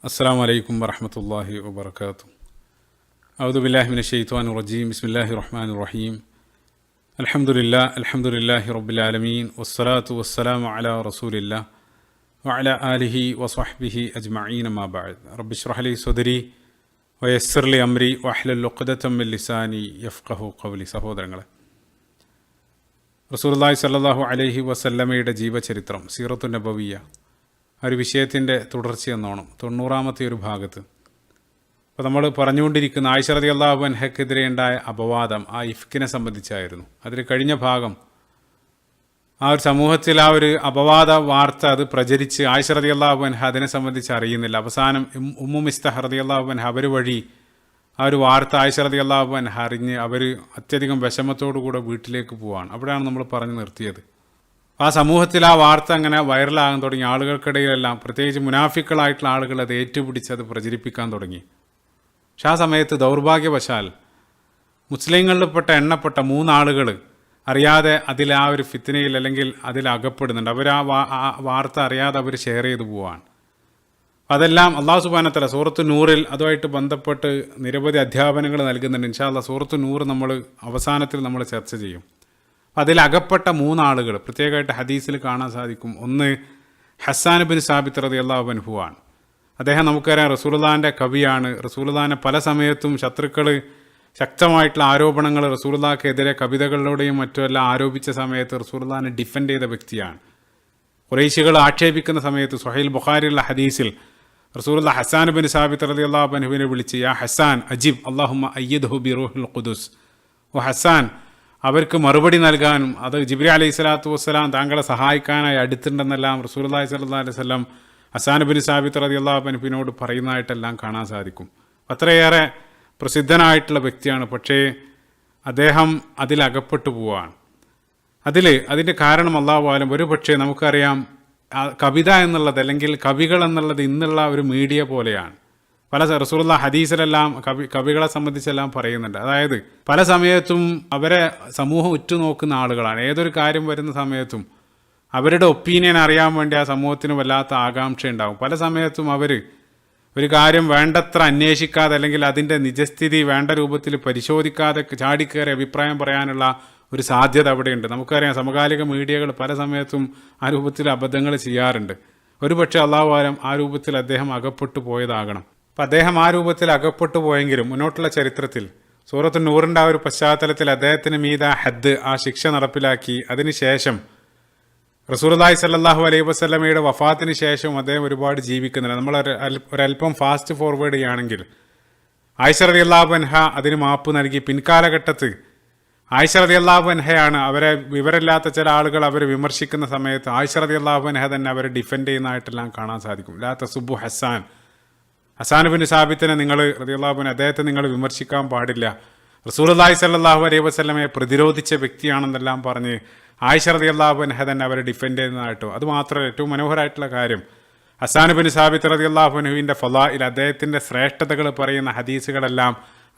അസ്സലാമു അലൈക്കും വറഹ്മത്തുള്ളാഹി വബറകാതുഹു. അഊദു ബില്ലാഹി മിനശ് ശൈത്വാനിർ റജീം. ബിസ്മില്ലാഹിർ റഹ്മാനിർ റഹീം. അൽഹംദുലില്ലാഹി റബ്ബിൽ ആലമീൻ വസ്സലാത്തു വസ്സലാമു അലാ റസൂലില്ലാഹ് വഅലാ ആലിഹി വസ്വഹ്ബിഹി അജ്മഈൻ. അമ്മാ ബഅദ്. റബ്ബി ഇശ്റഹ് ലി സദ്രി വയസ്സിർ ലി അംരി വഹ്ലുൽ ഉഖ്ദതം മിൻ ലിസാനി യഫ്ഖഹു ഖൗലി. സഹോദരങ്ങളെ, റസൂലുള്ളാഹി സ്വല്ലല്ലാഹു അലൈഹി വസല്ലമയുടെ ജീവചരിത്രം, സീറത്തുൻ നബവിയ്യ, ഒരു വിഷയത്തിൻ്റെ തുടർച്ചയെന്നോണം 90-ാമത്തെ ഒരു ഭാഗത്ത് അപ്പോൾ നമ്മൾ പറഞ്ഞുകൊണ്ടിരിക്കുന്ന ആയിഷ റളിയല്ലാഹു അൻഹയ്ക്കെതിരെ ഉണ്ടായ അപവാദം, ആ ഇഫ്കിനെ സംബന്ധിച്ചായിരുന്നു. അതിൽ കഴിഞ്ഞ ഭാഗം ആ ഒരു സമൂഹത്തിൽ ആ ഒരു അപവാദ വാർത്ത അത് പ്രചരിച്ച് ആയിഷ റളിയല്ലാഹു അൻഹ അതിനെ സംബന്ധിച്ച് അറിയുന്നില്ല. അവസാനം ഉമ്മു മിസ്തഹ് റളിയല്ലാഹു അൻഹ അവർ വഴി ആ ഒരു വാർത്ത ആയിഷ റളിയല്ലാഹു അൻഹ അറിഞ്ഞ് അവർ അത്യധികം വിഷമത്തോടുകൂടെ വീട്ടിലേക്ക് പോവാണ്. അവിടെയാണ് നമ്മൾ പറഞ്ഞു നിർത്തിയത്. ആ സമൂഹത്തിൽ ആ വാർത്ത അങ്ങനെ വൈറലാകാൻ തുടങ്ങി. ആളുകൾക്കിടയിലെല്ലാം, പ്രത്യേകിച്ച് മുനാഫിക്കളായിട്ടുള്ള ആളുകൾ അത് ഏറ്റുപിടിച്ച് അത് പ്രചരിപ്പിക്കാൻ തുടങ്ങി. പക്ഷെ ആ സമയത്ത് ദൗർഭാഗ്യവശാൽ മുസ്ലിങ്ങളിൽപ്പെട്ട എണ്ണപ്പെട്ട 3 ആളുകൾ അറിയാതെ അതിൽ ആ ഒരു ഫിത്നയിൽ അല്ലെങ്കിൽ അതിൽ അകപ്പെടുന്നുണ്ട്. അവർ ആ വാർത്ത അറിയാതെ അവർ ഷെയർ ചെയ്തു പോവാണ്. അതെല്ലാം അല്ലാഹു സുബ്ഹാനഹു വ തആല സൂറത്തു നൂറിൽ അതുമായിട്ട് ബന്ധപ്പെട്ട് നിരവധി അധ്യാപനങ്ങൾ നൽകുന്നുണ്ട്. ഇൻഷാ അല്ലാഹ് സൂറത്തു നൂർ നമ്മൾ അവസാനത്തിൽ നമ്മൾ ചർച്ച ചെയ്യും. അതിലകപ്പെട്ട 3 ആളുകൾ പ്രത്യേകമായിട്ട് ഹദീസിൽ കാണാൻ സാധിക്കും. ഒന്ന് ഹസ്സാൻ ബിൻ സാബിത്ത് റളിയല്ലാഹു അൻഹു ആണ്. അദ്ദേഹം നമുക്കറിയാം റസൂലുള്ളാഹിൻ്റെ കവിയാണ്. റസൂലുള്ളാഹിനെ പല സമയത്തും ശത്രുക്കൾ ശക്തമായിട്ടുള്ള ആരോപണങ്ങൾ റസൂലുള്ളാഹിക്കെതിരെ കവിതകളിലൂടെയും മറ്റുമെല്ലാം ആരോപിച്ച സമയത്ത് റസൂലുള്ളാഹിനെ ഡിഫെൻഡ് ചെയ്ത വ്യക്തിയാണ്. ഖുറൈശികൾ ആക്ഷേപിക്കുന്ന സമയത്ത് സ്വഹീൽ ബുഖാരിയുള്ള ഹദീസിൽ റസൂലുള്ളാഹി ഹസ്സാൻ ബിൻ സാബിത്ത് റളിയല്ലാഹു അൻഹുവിനെ വിളിച്ച്, യാ ഹസ്സാൻ അജിബ് അല്ലാഹുമ്മ അയ്യിദ്ഹു ബി റൂഹിൽ ഖുദുസ്. ഓ ഹസ്സാൻ, അവർക്ക് മറുപടി നൽകാനും അത് ജിബ്രീൽ അലൈഹി സ്വലാത്തു വസ്സലാം താങ്കളെ സഹായിക്കാനായി അടുത്തുണ്ടെന്നെല്ലാം റസൂലുള്ളാഹി സ്വല്ലല്ലാഹു അലൈഹി വസല്ലം ഹസ്സാൻ ബിൻ സാബിത്ത് റളിയല്ലാഹു അൻഹുവിനോട് പറയുന്നതായിട്ടെല്ലാം കാണാൻ സാധിക്കും. അത്രയേറെ പ്രസിദ്ധനായിട്ടുള്ള വ്യക്തിയാണ്. പക്ഷേ അദ്ദേഹം അതിലകപ്പെട്ടു പോവുകയാണ്. അതിൻ്റെ കാരണം അല്ലാഹു ആലം. ഒരു പക്ഷേ നമുക്കറിയാം, കവിത എന്നുള്ളത് അല്ലെങ്കിൽ കവികൾ എന്നുള്ളത് ഇന്നുള്ള ഒരു മീഡിയ പോലെയാണ്. പല റസൂലുള്ളാഹി ഹദീസിലെല്ലാം കവികളെ സംബന്ധിച്ചെല്ലാം പറയുന്നുണ്ട്. അതായത് പല സമയത്തും അവരെ സമൂഹം ഉറ്റുനോക്കുന്ന ആളുകളാണ്. ഏതൊരു കാര്യം വരുന്ന സമയത്തും അവരുടെ ഒപ്പീനിയൻ അറിയാൻ വേണ്ടി ആ സമൂഹത്തിന് വല്ലാത്ത ആകാംക്ഷ ഉണ്ടാകും. പല സമയത്തും അവർ ഒരു കാര്യം വേണ്ടത്ര അന്വേഷിക്കാതെ അല്ലെങ്കിൽ അതിൻ്റെ നിജസ്ഥിതി വേണ്ട രൂപത്തിൽ പരിശോധിക്കാതെ ചാടിക്കയറി അഭിപ്രായം പറയാനുള്ള ഒരു സാധ്യത അവിടെയുണ്ട്. നമുക്കറിയാം, സമകാലിക മീഡിയകൾ പല സമയത്തും ആ രൂപത്തിൽ അബദ്ധങ്ങൾ ചെയ്യാറുണ്ട്. ഒരുപക്ഷെ അല്ലാഹു ആലം ആ രൂപത്തിൽ അദ്ദേഹം അകപ്പെട്ടു പോയതാകണം. അപ്പം അദ്ദേഹം ആ രൂപത്തിൽ അകപ്പെട്ടു പോയെങ്കിലും മുന്നോട്ടുള്ള ചരിത്രത്തിൽ സൂറത്തു നൂറിൻ്റെ ആ ഒരു പശ്ചാത്തലത്തിൽ അദ്ദേഹത്തിന് മീത ഹദ്, ആ ശിക്ഷ നടപ്പിലാക്കി. അതിനുശേഷം റസൂലുള്ളാഹി സ്വല്ലല്ലാഹു അലൈഹി വസല്ലമയുടെ വഫാത്തിന് ശേഷവും അദ്ദേഹം ഒരുപാട് ജീവിക്കുന്നുണ്ട്. നമ്മൾ ഒരല്പം ഫാസ്റ്റ് ഫോർവേഡ് ചെയ്യുകയാണെങ്കിൽ ആയിഷ റളിയല്ലാഹു അൻഹ അതിന് മാപ്പ് നൽകി. പിൻകാലഘട്ടത്ത് ആയിഷ റളിയല്ലാഹു അൻഹയാണ് അവരെ വിവരമില്ലാത്ത ചില ആളുകൾ അവരെ വിമർശിക്കുന്ന സമയത്ത് ആയിഷ റളിയല്ലാഹു അൻഹ തന്നെ അവരെ ഡിഫെൻഡ് ചെയ്യുന്നതായിട്ടെല്ലാം കാണാൻ സാധിക്കും. ലാ തസുബ്ബു ഹസ്സാൻ ബിൻ സാബിത്തിനെ നിങ്ങൾ റളിയല്ലാഹു അൻഹു അദ്ദേഹത്തെ നിങ്ങൾ വിമർശിക്കാൻ പാടില്ല. റസൂലുള്ളാഹി സ്വല്ലല്ലാഹു അലൈഹി വസല്ലമയെ പ്രതിരോധിച്ച വ്യക്തിയാണെന്നെല്ലാം പറഞ്ഞ് ആയിഷ റളിയല്ലാഹു അൻഹ തന്നെ അവരെ ഡിഫെൻഡ് ചെയ്യുന്നതായിട്ടോ. അതുമാത്രമല്ല, ഏറ്റവും മനോഹരമായിട്ടുള്ള കാര്യം, ഹസ്സാൻ ബിൻ സാബിത്ത് റളിയല്ലാഹു അൻഹുവിൻ്റെ ഫളാഇൽ, അദ്ദേഹത്തിൻ്റെ ശ്രേഷ്ഠതകൾ പറയുന്ന ഹദീസുകളെല്ലാം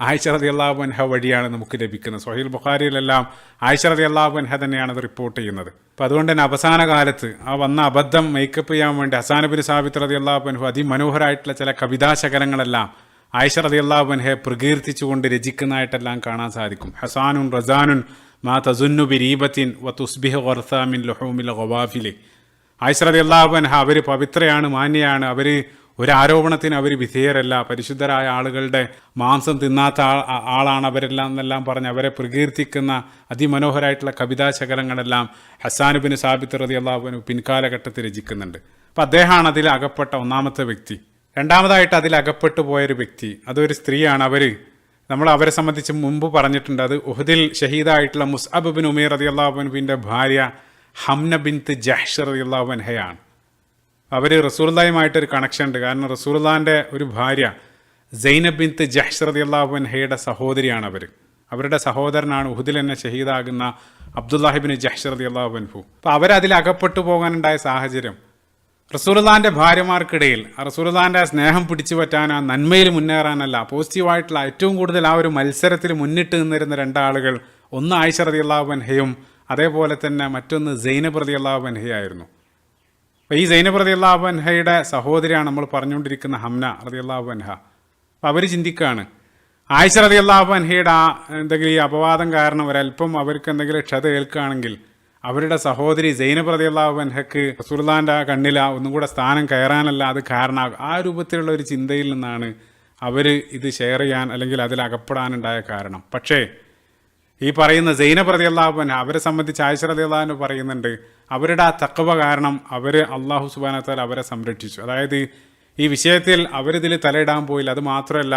ആയിഷ റളിയല്ലാഹു അൻഹ വഴിയാണ് നമുക്ക് ലഭിക്കുന്നത്. സ്വഹീൽ ബുഖാരിയിലെല്ലാം ആയിഷ റളിയല്ലാഹു അൻഹ തന്നെയാണ് അത് റിപ്പോർട്ട് ചെയ്യുന്നത്. അപ്പോൾ അതുകൊണ്ട് തന്നെ അവസാന കാലത്ത് ആ വന്ന അബദ്ധം മേക്കപ്പ് ചെയ്യാൻ വേണ്ടി ഹസ്സാൻ ബിൻ സാബിത്ത് റളിയല്ലാഹു അൻഹു അതിമനോഹരമായിട്ടുള്ള ചില കവിതാശകലങ്ങളെല്ലാം ആയിഷ റളിയല്ലാഹു അൻഹയെ പ്രകീർത്തിച്ചുകൊണ്ട് രചിക്കുന്നതായിട്ടെല്ലാം കാണാൻ സാധിക്കും. ഹസാനുൻ റസാനുൻ മാ തസുന്നു ബിരീബത്തിൻ വ തുസ്ബിഹു ഖർസാ മിൻ ലുഹൂമിൽ ഖവാഫിൽ. ആയിഷ റളിയല്ലാഹു അൻഹ അവർ പവിത്രയാണ്, മാന്യയാണ്, അവർ ഒരു ആരോപണത്തിന് അവർ വിധേയരല്ല, പരിശുദ്ധരായ ആളുകളുടെ മാംസം തിന്നാത്ത ആളാണ് അവരെല്ലാം എന്നെല്ലാം പറഞ്ഞ് അവരെ പ്രകീർത്തിക്കുന്ന അതിമനോഹരമായിട്ടുള്ള കവിതാശകലങ്ങളെല്ലാം ഹസ്സാൻ ബിൻ സാബിത്ത് റളിയല്ലാഹു അൻഹു പിൻകാലഘട്ടത്തിൽ രചിക്കുന്നുണ്ട്. അപ്പം അദ്ദേഹമാണ് അതിൽ അകപ്പെട്ട ഒന്നാമത്തെ വ്യക്തി. രണ്ടാമതായിട്ട് അതിൽ അകപ്പെട്ടു പോയൊരു വ്യക്തി, അതൊരു സ്ത്രീയാണ്. നമ്മൾ അവരെ സംബന്ധിച്ച് മുമ്പ് പറഞ്ഞിട്ടുണ്ട്. അത് ഉഹദിൽ ഷഹീദായിട്ടുള്ള മുസ്അബ് ബിൻ ഉമൈർ റളിയല്ലാഹു അൻഹുവിൻ്റെ ഭാര്യ ഹംന ബിൻത്ത് ജഹ്ഷ് റളിയല്ലാഹു അൻഹയാണ്. അവർ റസൂലുള്ളാഹിയുമായിട്ടൊരു കണക്ഷൻ ഉണ്ട്. കാരണം റസൂലുള്ളാഹിൻ്റെ ഒരു ഭാര്യ സൈനബ് ബിൻത്ത് ജഹ്ഷ് റളിയല്ലാഹു അൻഹയുടെ സഹോദരിയാണ് അവരുടെ സഹോദരനാണ് ഉഹദിൽ തന്നെ ഷഹീദാകുന്ന അബ്ദുല്ലാഹി ബിൻ ജഹ്ഷ് റളിയല്ലാഹു അൻഹു. അപ്പോൾ അവരതിൽ അകപ്പെട്ടു പോകാനുണ്ടായ സാഹചര്യം, റസൂലുള്ളാഹിൻ്റെ ഭാര്യമാർക്കിടയിൽ റസൂലുള്ളാഹിൻ്റെ സ്നേഹം പിടിച്ചു പറ്റാൻ, ആ നന്മയിൽ മുന്നേറാനല്ല, പോസിറ്റീവായിട്ടുള്ള ഏറ്റവും കൂടുതൽ ആ ഒരു മത്സരത്തിൽ മുന്നിട്ട് നിന്നിരുന്ന 2 ആളുകൾ, ഒന്ന് ആയിഷ റളിയല്ലാഹു അൻഹയും അതേപോലെ തന്നെ മറ്റൊന്ന് സൈനബ് റളിയല്ലാഹു അൻഹയായിരുന്നു. അപ്പോൾ ഈ സൈനബ് റളിയല്ലാഹു അൻഹയുടെ സഹോദരിയാണ് നമ്മൾ പറഞ്ഞുകൊണ്ടിരിക്കുന്ന ഹംന റളിയല്ലാഹു അൻഹ. അപ്പോൾ അവർ ചിന്തിക്കുകയാണ്, ആയിഷ റളിയല്ലാഹു അൻഹയുടെ എന്തെങ്കിലും ഈ അപവാദം കാരണം ഒരല്പം അവർക്ക് എന്തെങ്കിലും ക്ഷത ഏൽക്കുകയാണെങ്കിൽ അവരുടെ സഹോദരി സൈനബ് റളിയല്ലാഹു അൻഹയ്ക്ക് റസൂലുള്ളാഹിന്റെ കണ്ണിൽ ഒന്നും കൂടെ സ്ഥാനം കയറാനല്ല അത് കാരണമാകും. ആ രൂപത്തിലുള്ള ഒരു ചിന്തയിൽ നിന്നാണ് അവർ ഇത് ഷെയർ ചെയ്യാൻ അല്ലെങ്കിൽ അതിൽ അകപ്പെടാനുണ്ടായ കാരണം. പക്ഷേ ഈ പറയുന്ന സൈനബ് റളിയല്ലാഹു അൻഹ അവരെ സംബന്ധിച്ച് ആയിഷ റളിയല്ലാഹു അൻഹ പറയുന്നുണ്ട്, അവരുടെ ആ തഖ്വ കാരണം അവർ അള്ളാഹു സുബ്ഹാനഹു വ തആല അവരെ സംരക്ഷിച്ചു. അതായത് ഈ വിഷയത്തിൽ അവരിതിൽ തലയിടാൻ പോയില്ല. അത് മാത്രമല്ല,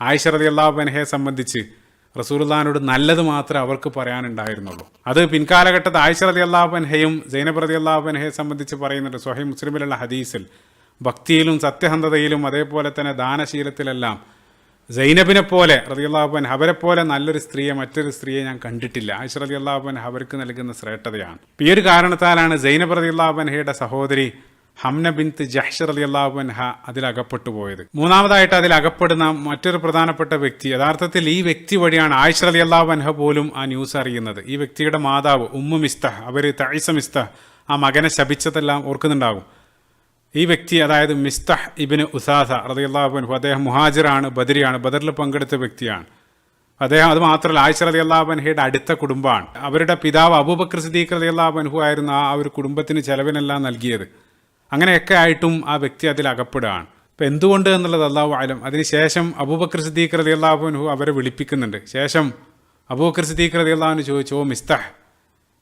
ആയിഷ റളിയല്ലാഹു അൻഹയെ സംബന്ധിച്ച് റസൂലുള്ളാഹിനോട് നല്ലത് മാത്രമേ അവർക്ക് പറയാനുണ്ടായിരുന്നുള്ളൂ. അത് പിൻകാലഘട്ടത്ത് ആയിഷ റളിയല്ലാഹു അൻഹയും സൈനബ് റളിയല്ലാഹു അൻഹയെ സംബന്ധിച്ച് പറയുന്നുണ്ട്. സ്വഹീഹ് മുസ്ലിമിലുള്ള ഹദീസിൽ ഭക്തിയിലും സത്യസന്ധതയിലും അതേപോലെ തന്നെ ദാനശീലത്തിലെല്ലാം സൈനബിനെ പോലെ റളിയല്ലാഹു അൻഹ അവരെ പോലെ നല്ലൊരു സ്ത്രീയെ മറ്റൊരു സ്ത്രീയെ ഞാൻ കണ്ടിട്ടില്ല. ആയിഷ റളിയല്ലാഹു അൻഹ അവർക്ക് നൽകുന്ന ശ്രേഷ്ഠതയാണ്. ഈ ഒരു കാരണത്താലാണ് സൈനബ് റളിയല്ലാഹു അൻഹയുടെ സഹോദരി ഹംന ബിൻത്ത് ജഹ്ഷ് റളിയല്ലാഹു അൻഹ അതിലകപ്പെട്ടു പോയത്. മൂന്നാമതായിട്ട് അതിലകപ്പെടുന്ന മറ്റൊരു പ്രധാനപ്പെട്ട വ്യക്തി, യഥാർത്ഥത്തിൽ ഈ വ്യക്തി വഴിയാണ് ആയിഷ റളിയല്ലാഹു അൻഹ പോലും ആ ന്യൂസ് അറിയുന്നത്. ഈ വ്യക്തിയുടെ മാതാവ് ഉമ്മു മിസ്തഹ്, അവർ തഈസ മിസ്തഹ് ആ മകനെ ശപിച്ചതെല്ലാം ഓർക്കുന്നുണ്ടാകും. ഈ വ്യക്തി അതായത് മിസ്തഹ് ഇബ്നു ഉസാസ റളിയല്ലാഹു അൻഹു, അദ്ദേഹം മുഹാജിറാണ്, ബദരിയാണ്, ബദറിൽ പങ്കെടുത്ത വ്യക്തിയാണ് അദ്ദേഹം. അത് മാത്രമല്ല ആയിഷ റളിയല്ലാഹു അൻഹയുടെ അടുത്ത കുടുംബമാണ്. അവരുടെ പിതാവ് അബൂബക്കർ സിദ്ദീഖ് റളിയല്ലാഹു അൻഹു ആയിരുന്നു ആ ഒരു കുടുംബത്തിന് ചെലവിനെല്ലാം നൽകിയത്. അങ്ങനെയൊക്കെ ആയിട്ടും ആ വ്യക്തി അതിൽ അകപ്പെടുകയാണ്. അപ്പം എന്തുകൊണ്ട് എന്നുള്ളത് അല്ലാഹു അലം. അതിനുശേഷം അബൂബക്കർ സിദ്ദീഖ് റളിയല്ലാഹു അൻഹു അവരെ വിളിപ്പിക്കുന്നുണ്ട്. ശേഷം അബൂബക്കർ സിദ്ദീഖ് റളിയല്ലാഹു അൻഹു ചോദിച്ചു, ഓ മിസ്തഹ്,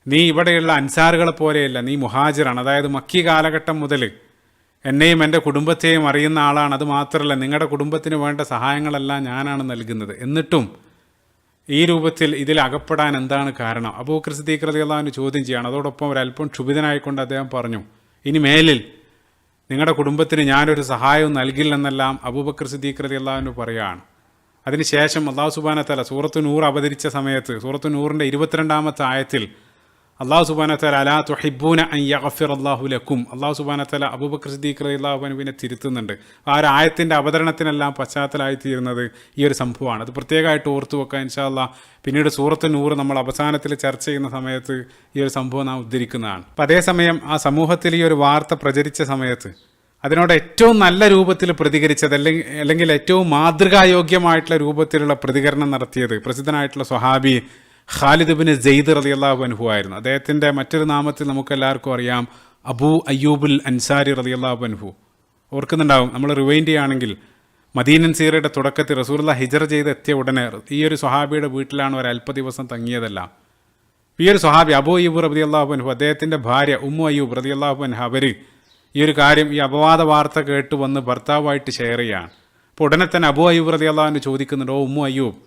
നീ ഇവിടെയുള്ള അൻസാറുകളെ പോലെയല്ല, നീ മുഹാജിറാണ്. അതായത് മക്കി കാലഘട്ടം മുതൽ എന്നെയും എൻ്റെ കുടുംബത്തെയും അറിയുന്ന ആളാണ്. അത് മാത്രമല്ല, നിങ്ങളുടെ കുടുംബത്തിന് വേണ്ട സഹായങ്ങളെല്ലാം ഞാനാണ് നൽകുന്നത്. എന്നിട്ടും ഈ രൂപത്തിൽ ഇതിൽ അകപ്പെടാൻ എന്താണ് കാരണം? അബൂബക്കർ സിദ്ദീഖ് റളിയല്ലാഹു അൻഹു ചോദ്യം ചെയ്യാണ്. അതോടൊപ്പം ഒരല്പം ക്ഷുഭിതനായിക്കൊണ്ട് അദ്ദേഹം പറഞ്ഞു, ഇനി മേലിൽ നിങ്ങളുടെ കുടുംബത്തിന് ഞാനൊരു സഹായവും നൽകില്ലെന്നെല്ലാം അബൂബക്കർ സിദ്ദീഖ് റളിയല്ലാഹു അൻഹു പറയുകയാണ്. അതിനുശേഷം അല്ലാഹു സുബ്ഹാനഹു വ തആല സൂറത്തു നൂർ അവതരിച്ച സമയത്ത് സൂറത്തു നൂറിൻ്റെ 22-ാമത്തെ ആയത്തിൽ അല്ലാഹു സുബ്ഹാനഹു വ തആല അലാ തുഹിബ്ബൂന അൻ യഗ്ഫിറല്ലാഹു ലക്കും, അല്ലാഹു സുബ്ഹാനഹു വ തആല അബൂബക്കർ സിദ്ദീഖ് റളിയല്ലാഹു അൻഹുവിനെ തിരുത്തുന്നുണ്ട്. ആ ഒരു ആയത്തിൻ്റെ അവതരണത്തിനെല്ലാം പശ്ചാത്തലമായിത്തീരുന്നത് ഈ ഒരു സംഭവമാണ്. അത് പ്രത്യേകമായിട്ട് ഓർത്തു വെക്കുക ഇൻഷാ അല്ലാഹ്. പിന്നീട് സൂറത്ത് നൂർ നമ്മൾ അവസാനത്തിൽ ചർച്ച ചെയ്യുന്ന സമയത്ത് ഈ ഒരു സംഭവം നാം ഉദ്ധരിക്കുന്നതാണ്. അപ്പം അതേസമയം ആ സമൂഹത്തിൽ ഈ ഒരു വാർത്ത പ്രചരിച്ച സമയത്ത് അതിനോട് ഏറ്റവും നല്ല രൂപത്തിൽ പ്രതികരിച്ചത് അല്ലെങ്കിൽ ഏറ്റവും മാതൃകായോഗ്യമായിട്ടുള്ള രൂപത്തിലുള്ള പ്രതികരണം നടത്തിയത് പ്രസിദ്ധനായിട്ടുള്ള സ്വഹാബി ഖാലിദ് ഇബ്നു സെയ്ദ് റളിയല്ലാഹു അൻഹു ആയിരുന്നു. അദ്ദേഹത്തിൻ്റെ മറ്റൊരു നാമത്തിൽ നമുക്കെല്ലാവർക്കും അറിയാം അബൂ അയ്യൂബുൽ അൻസാരി റളിയല്ലാഹു അൻഹു. ഓർക്കുന്നുണ്ടാവും. നമ്മൾ റിവൈൻഡ് ചെയ്യുകയാണെങ്കിൽ മദീനൻ സീറയുടെ തുടക്കത്തിൽ റസൂലുള്ളാഹി ഹിജ്റ ചെയ്ത് എത്തിയ ഉടനെ ഈ ഒരു സ്വഹാബിയുടെ വീട്ടിലാണ് ഒരു അല്പ ദിവസം തങ്ങിയതെല്ലാം. ഈ ഒരു സ്വഹാബി അബൂ അയ്യൂബ് റളിയല്ലാഹു അൻഹു, അദ്ദേഹത്തിൻ്റെ ഭാര്യ ഉമ്മു അയ്യൂബ് റളിയല്ലാഹു അൻഹ, അവർ ഈ ഒരു കാര്യം ഈ അപവാദ വാർത്ത കേട്ട് വന്ന് ഭർത്താവായിട്ട് ഷെയർ ചെയ്യുകയാണ്. അപ്പോൾ ഉടനെ തന്നെ അബൂ അയ്യൂബ് റളിയല്ലാഹു അൻഹു ചോദിക്കുന്നുണ്ട്, ഓ ഉമ്മു അയ്യൂബ്,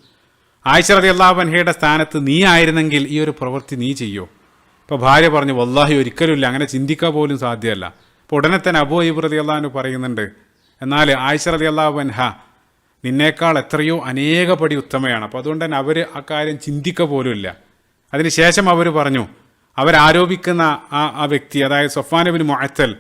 ആയിഷ റളിയല്ലാഹു അൻഹയുടെ സ്ഥാനത്ത് നീ ആയിരുന്നെങ്കിൽ ഈ ഒരു പ്രവൃത്തി നീ ചെയ്യോ? ഇപ്പോൾ ഭാര്യ പറഞ്ഞു, വല്ലാഹി ഒരിക്കലുമില്ല, അങ്ങനെ ചിന്തിക്കാൻ പോലും സാധ്യമല്ല. അപ്പോൾ ഉടനെ തന്നെ അബൂ അയ്യൂബ് റളിയല്ലാഹു അൻഹു പറയുന്നുണ്ട്, എന്നാൽ ആയിഷ റളിയല്ലാഹു അൻഹ നിന്നേക്കാൾ എത്രയോ അനേക പടി ഉത്തമയാണ്. അപ്പോൾ അതുകൊണ്ട് തന്നെ അവർ ആ കാര്യം ചിന്തിക്കുക പോലുമില്ല. അതിനുശേഷം അവർ പറഞ്ഞു, അവരാരോപിക്കുന്ന ആ വ്യക്തി അതായത് സഫ്വാൻ ഇബ്നു മുഅത്തൽ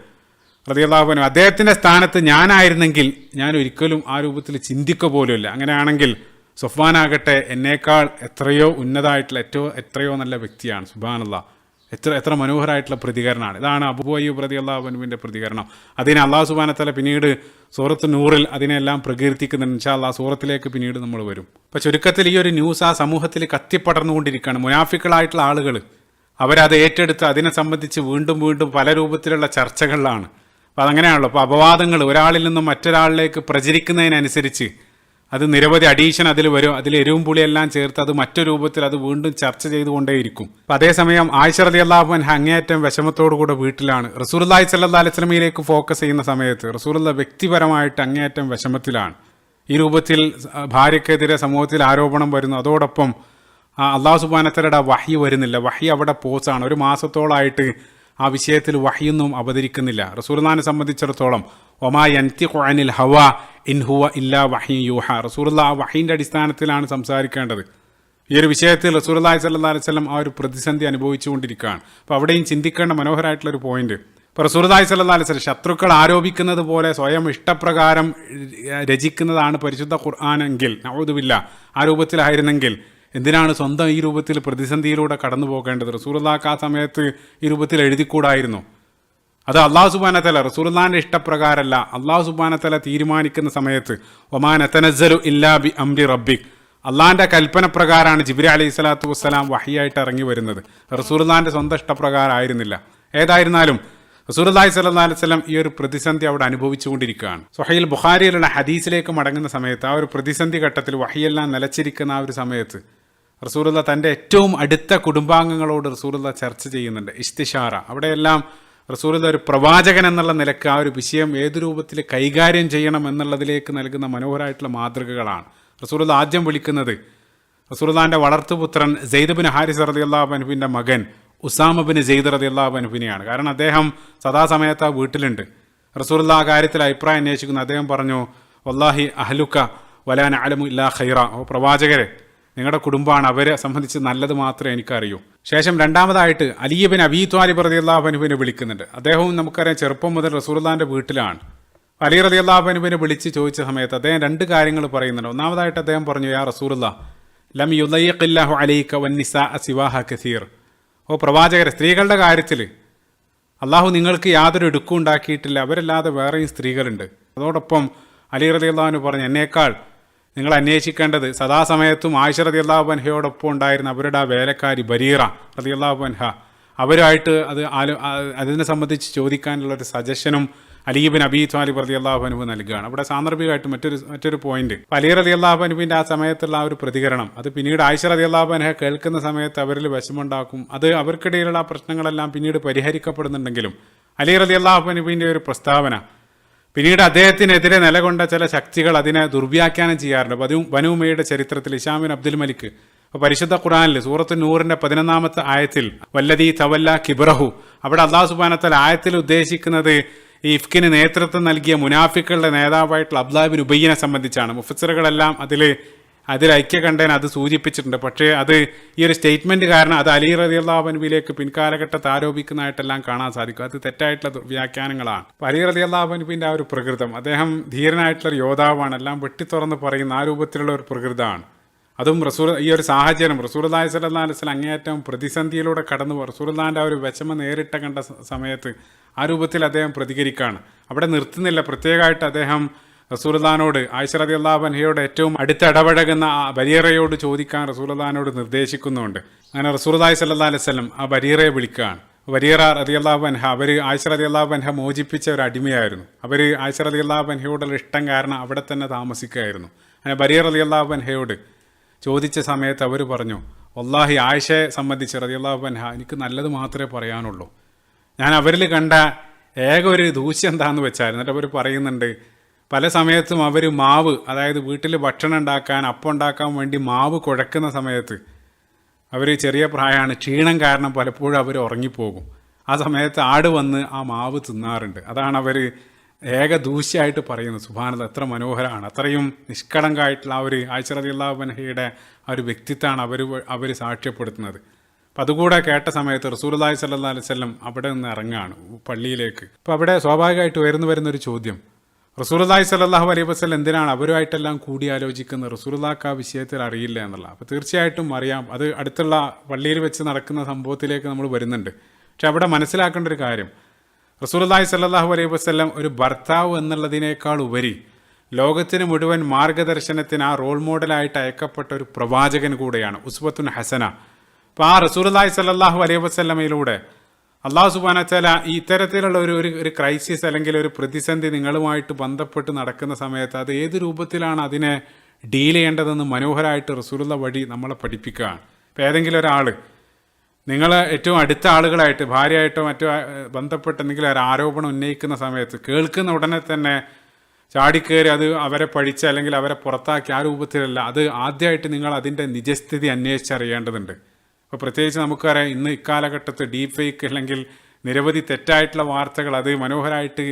റളിയല്ലാഹു അൻഹു, അദ്ദേഹത്തിൻ്റെ സ്ഥാനത്ത് ഞാനായിരുന്നെങ്കിൽ ഞാൻ ഒരിക്കലും ആ രൂപത്തിൽ ചിന്തിക്കുക പോലുമില്ല. അങ്ങനെയാണെങ്കിൽ സഫ്വാനാകട്ടെ എന്നേക്കാൾ എത്രയോ ഉന്നതമായിട്ടുള്ള എത്രയോ നല്ല വ്യക്തിയാണ്. സുബ്ഹാനല്ലാഹ്, എത്ര മനോഹരമായിട്ടുള്ള പ്രതികരണമാണ്. ഇതാണ് അബൂ അയ്യൂബ് റളിയല്ലാഹു അൻഹുവിൻ്റെ പ്രതികരണം. അതിനെ അല്ലാഹു സുബ്ഹാനഹു വ തആല പിന്നീട് സൂറത്ത് നൂറിൽ അതിനെല്ലാം പ്രകീർത്തിക്കുന്നുണ്ട്. ഇൻഷാ അല്ലാഹ് സൂറത്തിലേക്ക് പിന്നീട് നമ്മൾ വരും. അപ്പോൾ ചുരുക്കത്തിൽ ഈ ഒരു ന്യൂസ് ആ സമൂഹത്തിൽ കത്തിപ്പടർന്നുകൊണ്ടിരിക്കുകയാണ്. മുനാഫിക്കുകളായിട്ടുള്ള ആളുകൾ അവരത് ഏറ്റെടുത്ത് അതിനെ സംബന്ധിച്ച് വീണ്ടും വീണ്ടും പല രൂപത്തിലുള്ള ചർച്ചകളിലാണ്. അപ്പോൾ അതങ്ങനെയാണല്ലോ. അപ്പോൾ അപവാദങ്ങൾ ഒരാളിൽ നിന്നും മറ്റൊരാളിലേക്ക് പ്രചരിക്കുന്നതിനനുസരിച്ച് അത് നിരവധി അഡീഷൻ അതിൽ വരും. അതിൽ എരിവും പുളിയെല്ലാം ചേർത്ത് അത് മറ്റു രൂപത്തിൽ അത് വീണ്ടും ചർച്ച ചെയ്തുകൊണ്ടേയിരിക്കും. അപ്പം അതേസമയം ആയിഷ റളിയല്ലാഹു അൻഹ അങ്ങേയറ്റം വിഷമത്തോടുകൂടെ വീട്ടിലാണ്. റസൂലുള്ളാഹി സ്വല്ലല്ലാഹു അലൈഹി വസല്ലമയിലേക്ക് ഫോക്കസ് ചെയ്യുന്ന സമയത്ത് റസൂലുള്ളാഹി വ്യക്തിപരമായിട്ട് അങ്ങേയറ്റം വിഷമത്തിലാണ്. ഈ രൂപത്തിൽ ഭാര്യയ്ക്കെതിരെ സമൂഹത്തിൽ ആരോപണം വരുന്നു. അതോടൊപ്പം അല്ലാഹു സുബ്ഹാനഹു വ തആലയുടെ വഹി വരുന്നില്ല. വഹി അവിടെ പോസാണ്. ഒരു മാസത്തോളമായിട്ട് ആ വിഷയത്തിൽ വഹിയൊന്നും അവതരിക്കുന്നില്ല. റസൂലുള്ളാഹിനെ സംബന്ധിച്ചിടത്തോളം ഒമാ യൻതിഖു അനിൽ ഹവാ ഇൻ ഹുവ ഇല്ലാ വഹ്യു യൂഹ, റസൂലുള്ളാഹി ആ വഹീൻ്റെ അടിസ്ഥാനത്തിലാണ് സംസാരിക്കേണ്ടത്. ഈ ഒരു വിഷയത്തിൽ റസൂലുള്ളാഹി സ്വല്ലല്ലാഹു അലൈഹി വസല്ലം ആ ഒരു പ്രതിസന്ധി അനുഭവിച്ചുകൊണ്ടിരിക്കുകയാണ്. അപ്പോൾ അവിടെയും ചിന്തിക്കേണ്ട മനോഹരമായിട്ടുള്ളൊരു പോയിന്റ്. ഇപ്പോൾ റസൂലുള്ളാഹി സ്വല്ലല്ലാഹു അലൈഹി വസല്ലം ശത്രുക്കൾ ആരോപിക്കുന്നത് പോലെ സ്വയം ഇഷ്ടപ്രകാരം രചിക്കുന്നതാണ് പരിശുദ്ധ ഖുർആനെങ്കിൽ നഊദു ബില്ലാഹ് ആ രൂപത്തിലായിരുന്നെങ്കിൽ എന്തിനാണ് സ്വന്തം ഈ രൂപത്തിൽ പ്രതിസന്ധിയിലൂടെ കടന്നു പോകേണ്ടത്? റസൂലുള്ളാഹിക്ക് ആ സമയത്ത് ഈ രൂപത്തിൽ എഴുതിക്കൂടായിരുന്നു. അത് അള്ളാഹു സുബ്ഹാനഹു വതആല റസൂലുള്ളാഹിന്റെ ഇഷ്ടപ്രകാരമല്ല, അള്ളാഹു സുബ്ഹാനഹു വതആല തീരുമാനിക്കുന്ന സമയത്ത് വമാ നതനസ്സലു ഇല്ലാ ബി അംരി റബ്ബിക്, അള്ളാഹിന്റെ കൽപ്പന പ്രകാരമാണ് ജിബ്രീൽ അലൈഹി സ്വലാത്തു വസ്സലാം വഹിയായിട്ട് ഇറങ്ങി വരുന്നത്. റസൂലുള്ളാഹിന്റെ സ്വന്തം ഇഷ്ടപ്രകാരം ആയിരുന്നില്ല. ഏതായിരുന്നാലും റസൂലുള്ളാഹി സ്വല്ലല്ലാഹു അലൈഹി വസല്ലം ഈ ഒരു പ്രതിസന്ധി അവിടെ അനുഭവിച്ചുകൊണ്ടിരിക്കുകയാണ്. സ്വഹീഹുൽ ബുഖാരിയിലുള്ള ഹദീസിലേക്ക് മടങ്ങുന്ന സമയത്ത് ആ ഒരു പ്രതിസന്ധി ഘട്ടത്തിൽ വഹിയെല്ലാം നിലച്ചിരിക്കുന്ന ആ ഒരു സമയത്ത് റസൂലുള്ളാഹി തൻ്റെ ഏറ്റവും അടുത്ത കുടുംബാംഗങ്ങളോട് റസൂലുള്ളാഹി ചർച്ച ചെയ്യുന്നുണ്ട്. ഇസ്തിഷാറ. അവിടെയെല്ലാം റസൂലുള്ളാഹി ഒരു പ്രവാചകൻ എന്നുള്ള നിലക്ക് ആ ഒരു വിഷയം ഏത് രൂപത്തിൽ കൈകാര്യം ചെയ്യണം എന്നുള്ളതിലേക്ക് നൽകുന്ന മനോഹരമായിട്ടുള്ള മാതൃകകളാണ്. റസൂലുള്ളാഹി ആദ്യം വിളിക്കുന്നത് റസൂലുള്ളാഹിന്റെ വളർത്തുപുത്രൻ സെയ്ദ് ബിൻ ഹാരിസ് റളിയല്ലാഹു അൻഹുവിൻ്റെ മകൻ ഉസാമ ബിൻ സെയ്ദ് റളിയല്ലാഹു അൻഹുവിനെയാണ്. കാരണം അദ്ദേഹം സദാസമയത്ത് ആ വീട്ടിലുണ്ട്. റസൂലുള്ളാഹി ആ കാര്യത്തിൽ അഭിപ്രായം അന്വേഷിക്കുന്നു. അദ്ദേഹം പറഞ്ഞു, വല്ലാഹി അഹ്ലുക വലാ നഅലമു ഇല്ലാ ഖൈറ, ഓ പ്രവാചകരെ, നിങ്ങളുടെ കുടുംബമാണ്, അവരെ സംബന്ധിച്ച് നല്ലത് മാത്രമേ എനിക്കറിയൂ. ശേഷം രണ്ടാമതായിട്ട് അലി ബിൻ അബീ ത്വാലിബ് റളിയല്ലാഹു അൻഹുവിനെ വിളിക്കുന്നുണ്ട്. അദ്ദേഹവും നമുക്കറിയാം ചെറുപ്പം മുതൽ റസൂലുള്ളാഹിന്റെ വീട്ടിലാണ്. അലി റളിയല്ലാഹു അൻഹുവിനെ വിളിച്ച് ചോദിച്ച സമയത്ത് അദ്ദേഹം രണ്ട് കാര്യങ്ങൾ പറയുന്നുണ്ട്. ഒന്നാമതായിട്ട് അദ്ദേഹം പറഞ്ഞു, യാ റസൂലുള്ളാഹ് ലം യുളയ്യിഖില്ലാഹു അലൈക വന്നിസാഅ സിവാഹ കസീർ, ഓ പ്രവാചകരെ, സ്ത്രീകളുടെ കാര്യത്തിൽ അള്ളാഹു നിങ്ങൾക്ക് യാതൊരു ഇടുക്കും ഉണ്ടാക്കിയിട്ടില്ല, അവരല്ലാതെ വേറെയും സ്ത്രീകളുണ്ട്. അതോടൊപ്പം അലി റളിയല്ലാഹു അൻഹു പറഞ്ഞു, എന്നേക്കാൾ നിങ്ങൾ അന്വേഷിക്കേണ്ടത് സദാസമയത്തും ആയിഷ റളിയല്ലാഹു അൻഹയോടൊപ്പം ഉണ്ടായിരുന്ന അവരുടെ ആ വേലക്കാരി ബരീറ റളിയല്ലാഹു അൻഹ, അവരുമായിട്ട് അതിനെ സംബന്ധിച്ച് ചോദിക്കാനുള്ളൊരു സജഷനും അലി ബിൻ അബീ ത്വാലിബ് റളിയല്ലാഹു അൻഹു നൽകുകയാണ്. അവിടെ സാന്ദർഭികമായിട്ട് മറ്റൊരു പോയിന്റ്, അലി റളിയല്ലാഹു അൻഹുവിൻ്റെ ആ സമയത്തുള്ള ആ ഒരു പ്രതികരണം അത് പിന്നീട് ആയിഷ റളിയല്ലാഹു അൻഹ കേൾക്കുന്ന സമയത്ത് അവരിൽ വിഷമമുണ്ടാക്കും. അത് അവർക്കിടയിലുള്ള ആ പ്രശ്നങ്ങളെല്ലാം പിന്നീട് പരിഹരിക്കപ്പെടുന്നുണ്ടെങ്കിലും അലി റളിയല്ലാഹു അൻഹുവിൻ്റെ ഒരു പ്രസ്താവന പിന്നീട് അദ്ദേഹത്തിനെതിരെ നിലകൊണ്ട ചില ശക്തികൾ അതിനെ ദുർവ്യാഖ്യാനം ചെയ്യാറുണ്ട്. ബനൂ ഉമയ്യയുടെ ചരിത്രത്തിൽ ഹിശാം ബിൻ അബ്ദുൽ മലിക് പരിശുദ്ധ ഖുർആനിൽ സൂറത്ത് നൂറിന്റെ 11-ാമത്തെ ആയത്തിൽ വല്ലദീ തവല്ല കിബ്റഹു, അവിടെ അല്ലാഹു സുബ്ഹാനഹു വ തആല ആയത്തിൽ ഉദ്ദേശിക്കുന്നത് ഈ ഇഫ്കിന് നേതൃത്വം നൽകിയ മുനാഫിക്കുകളുടെ നേതാവായിട്ടുള്ള അബ്ദുല്ലാഹ് ബിൻ ഉബയ്യിനെ സംബന്ധിച്ചാണ്. മുഫസ്സിറുകളെല്ലാം അതിൽ ഐക്യകണ്ഠേന അത് സൂചിപ്പിച്ചിട്ടുണ്ട്. പക്ഷേ അത് ഈ ഒരു സ്റ്റേറ്റ്മെന്റ് കാരണം അത് അലി റളിയല്ലാഹു അൻഹുവിലേക്ക് പിൻകാലഘട്ടത്ത് ആരോപിക്കുന്നതായിട്ടെല്ലാം കാണാൻ സാധിക്കും. അത് തെറ്റായിട്ടുള്ള വ്യാഖ്യാനങ്ങളാണ്. അലി റളിയല്ലാഹു അൻഹുവിൻ്റെ ആ ഒരു പ്രകൃതം, അദ്ദേഹം ധീരനായിട്ടുള്ള ഒരു യോദ്ധാവാണ്, എല്ലാം വെട്ടിത്തുറന്ന് പറയുന്ന ആ രൂപത്തിലുള്ള ഒരു പ്രകൃതമാണ്. അതും ഈ ഒരു സാഹചര്യം റസൂലുള്ളാഹി സ്വല്ലല്ലാഹു അലൈഹി വസല്ലം അങ്ങേയറ്റം പ്രതിസന്ധിയിലൂടെ കടന്നു റസൂലുള്ളാഹിൻ്റെ ആ ഒരു വിഷമം നേരിട്ട് കണ്ട സമയത്ത് ആ രൂപത്തിൽ അദ്ദേഹം പ്രതികരിക്കുകയാണ്. അവിടെ നിർത്തുന്നില്ല. പ്രത്യേകമായിട്ട് അദ്ദേഹം റസൂലുള്ളാഹിനോട് ആയിഷ റളിയല്ലാഹു അൻഹയോട് ഏറ്റവും അടുത്തിടപഴകുന്ന ആ ബരീറയോട് ചോദിക്കാൻ റസൂലുള്ളാഹിനോട് നിർദ്ദേശിക്കുന്നുണ്ട്. അങ്ങനെ റസൂലുള്ളാഹി സ്വല്ലല്ലാഹു അലൈഹി വസല്ലം ആ ബരീറയെ വിളിക്കുകയാണ്. ബരീറ റളിയല്ലാഹു അൻഹ ആയിഷ റളിയല്ലാഹു അൻഹ മോചിപ്പിച്ച ഒരു അടിമയായിരുന്നു. അവർ ആയിഷ റളിയല്ലാഹു അൻഹയോടുള്ള ഇഷ്ടം കാരണം അവിടെ തന്നെ താമസിക്കുകയായിരുന്നു. അങ്ങനെ ബരീറ റളിയല്ലാഹു അൻഹയോട് ചോദിച്ച സമയത്ത് അവർ പറഞ്ഞു, വല്ലാഹി ആയിഷയെ സംബന്ധിച്ച് റളിയല്ലാഹു അൻഹ എനിക്ക് നല്ലത് മാത്രമേ പറയാനുള്ളൂ. ഞാൻ അവരിൽ കണ്ട ഏക ഒരു ദൂഷ്യം എന്താണെന്ന് വെച്ചാൽ, എന്നിട്ട് അവർ പറയുന്നുണ്ട്, പല സമയത്തും അവർ മാവ്, അതായത് വീട്ടിൽ ഭക്ഷണം ഉണ്ടാക്കാൻ അപ്പം ഉണ്ടാക്കാൻ വേണ്ടി മാവ് കുഴക്കുന്ന സമയത്ത് അവർ ചെറിയ പ്രായമാണ്, ക്ഷീണം കാരണം പലപ്പോഴും അവർ ഉറങ്ങിപ്പോകും. ആ സമയത്ത് ആട് വന്ന് ആ മാവ് തിന്നാറുണ്ട്. അതാണ് അവർ ഏക ദൂഷ്യമായിട്ട് പറയുന്നത്. സുബ്ഹാനല്ലാഹ്, എത്ര മനോഹരമാണ്. അത്രയും നിഷ്കളങ്കമായിട്ടുള്ള ആ ഒരു ആയിഷ റളിയല്ലാഹു അൻഹയുടെ ആ ഒരു വ്യക്തിത്വമാണ് അവർ സാക്ഷ്യപ്പെടുത്തുന്നത്. അപ്പം അതുകൂടെ കേട്ട സമയത്ത് റസൂലുള്ളാഹി സ്വല്ലല്ലാഹു അലൈഹി വസല്ലം അവിടെ നിന്ന് ഇറങ്ങുകയാണ് പള്ളിയിലേക്ക്. അപ്പോൾ അവിടെ സ്വാഭാവികമായിട്ട് വരുന്നൊരു ചോദ്യം, റസൂലുള്ളാഹി സ്വല്ലല്ലാഹു അലൈഹി വസല്ലം എന്തിനാണ് അവരുമായിട്ടെല്ലാം കൂടിയാലോചിക്കുന്നത്? റസൂലുള്ളാഹിക്ക് ആ വിഷയത്തിൽ അറിയില്ല എന്നുള്ള. അപ്പോൾ തീർച്ചയായിട്ടും അറിയാം, അത് അടുത്തുള്ള പള്ളിയിൽ വെച്ച് നടക്കുന്ന സംഭവത്തിലേക്ക് നമ്മൾ വരുന്നുണ്ട്. പക്ഷെ അവിടെ മനസ്സിലാക്കേണ്ട ഒരു കാര്യം, റസൂലുള്ളാഹി സ്വല്ലല്ലാഹു അലൈഹി വസല്ലം ഒരു ഭർത്താവ് എന്നുള്ളതിനേക്കാൾ ഉപരി ലോകത്തിന് മുഴുവൻ മാർഗദർശനത്തിന് ആ റോൾ മോഡലായിട്ട് അയക്കപ്പെട്ട ഒരു പ്രവാചകൻ കൂടെയാണ്, ഉസ്വത്തുൻ ഹസന. അപ്പോൾ ആ റസൂലുള്ളാഹി സ്വല്ലല്ലാഹു അലൈഹി വസല്ലമയിലൂടെ അല്ലാഹു സുബ്ഹാനഹു വ തആല ഈ ഇത്തരത്തിലുള്ള ഒരു ക്രൈസിസ് അല്ലെങ്കിൽ ഒരു പ്രതിസന്ധി നിങ്ങളുമായിട്ട് ബന്ധപ്പെട്ട് നടക്കുന്ന സമയത്ത് അത് ഏത് രൂപത്തിലാണ് അതിനെ ഡീൽ ചെയ്യേണ്ടതെന്ന് മനോഹരമായിട്ട് റസൂലുള്ളാഹി വഴി നമ്മളെ പഠിപ്പിക്കുകയാണ്. ഇപ്പോൾ ഏതെങ്കിലും ഒരാൾ നിങ്ങൾ ഏറ്റവും അടുത്ത ആളുകളായിട്ട് ഭാര്യയായിട്ടോ മറ്റോ ബന്ധപ്പെട്ട് എന്തെങ്കിലും ഒരു ആരോപണം ഉന്നയിക്കുന്ന സമയത്ത് കേൾക്കുന്ന ഉടനെ തന്നെ ചാടിക്കയറി അത് അവരെ പഴിച്ച് അല്ലെങ്കിൽ അവരെ പുറത്താക്കി ആ രൂപത്തിലല്ല, അത് ആദ്യമായിട്ട് നിങ്ങൾ അതിൻ്റെ നിജസ്ഥിതി അന്വേഷിച്ചറിയേണ്ടതുണ്ട്. അപ്പോൾ പ്രത്യേകിച്ച് നമുക്കറിയാം, ഇന്ന് ഇക്കാലഘട്ടത്ത് ഡീപ് ഫേക്ക് അല്ലെങ്കിൽ നിരവധി തെറ്റായിട്ടുള്ള വാർത്തകൾ അത് മനോഹരമായിട്ട്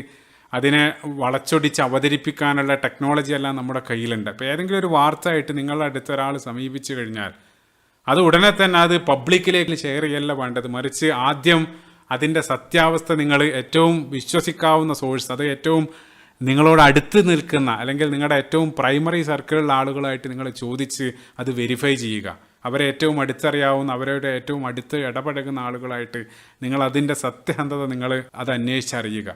അതിനെ വളച്ചൊടിച്ച് അവതരിപ്പിക്കാനുള്ള ടെക്നോളജി എല്ലാം നമ്മുടെ കയ്യിലുണ്ട്. അപ്പോൾ ഏതെങ്കിലും ഒരു വാർത്തയായിട്ട് നിങ്ങളുടെ അടുത്ത ഒരാൾ സമീപിച്ചു കഴിഞ്ഞാൽ അത് ഉടനെ തന്നെ അത് പബ്ലിക്കിലേക്ക് ഷെയർ ചെയ്യല്ല വേണ്ടത്, മറിച്ച് ആദ്യം അതിൻ്റെ സത്യാവസ്ഥ നിങ്ങൾ ഏറ്റവും വിശ്വസിക്കാവുന്ന സോഴ്സ്, അത് ഏറ്റവും നിങ്ങളോട് അടുത്ത് നിൽക്കുന്ന അല്ലെങ്കിൽ നിങ്ങളുടെ ഏറ്റവും പ്രൈമറി സർക്കിളിലുള്ള ആളുകളായിട്ട് നിങ്ങൾ ചോദിച്ച് അത് വെരിഫൈ ചെയ്യുക. അവരെ ഏറ്റവും അടുത്തറിയാവുന്ന, അവരുടെ ഏറ്റവും അടുത്ത് ഇടപഴകുന്ന ആളുകളായിട്ട് നിങ്ങൾ അതിൻ്റെ സത്യസന്ധത നിങ്ങൾ അത് അന്വേഷിച്ചറിയുക.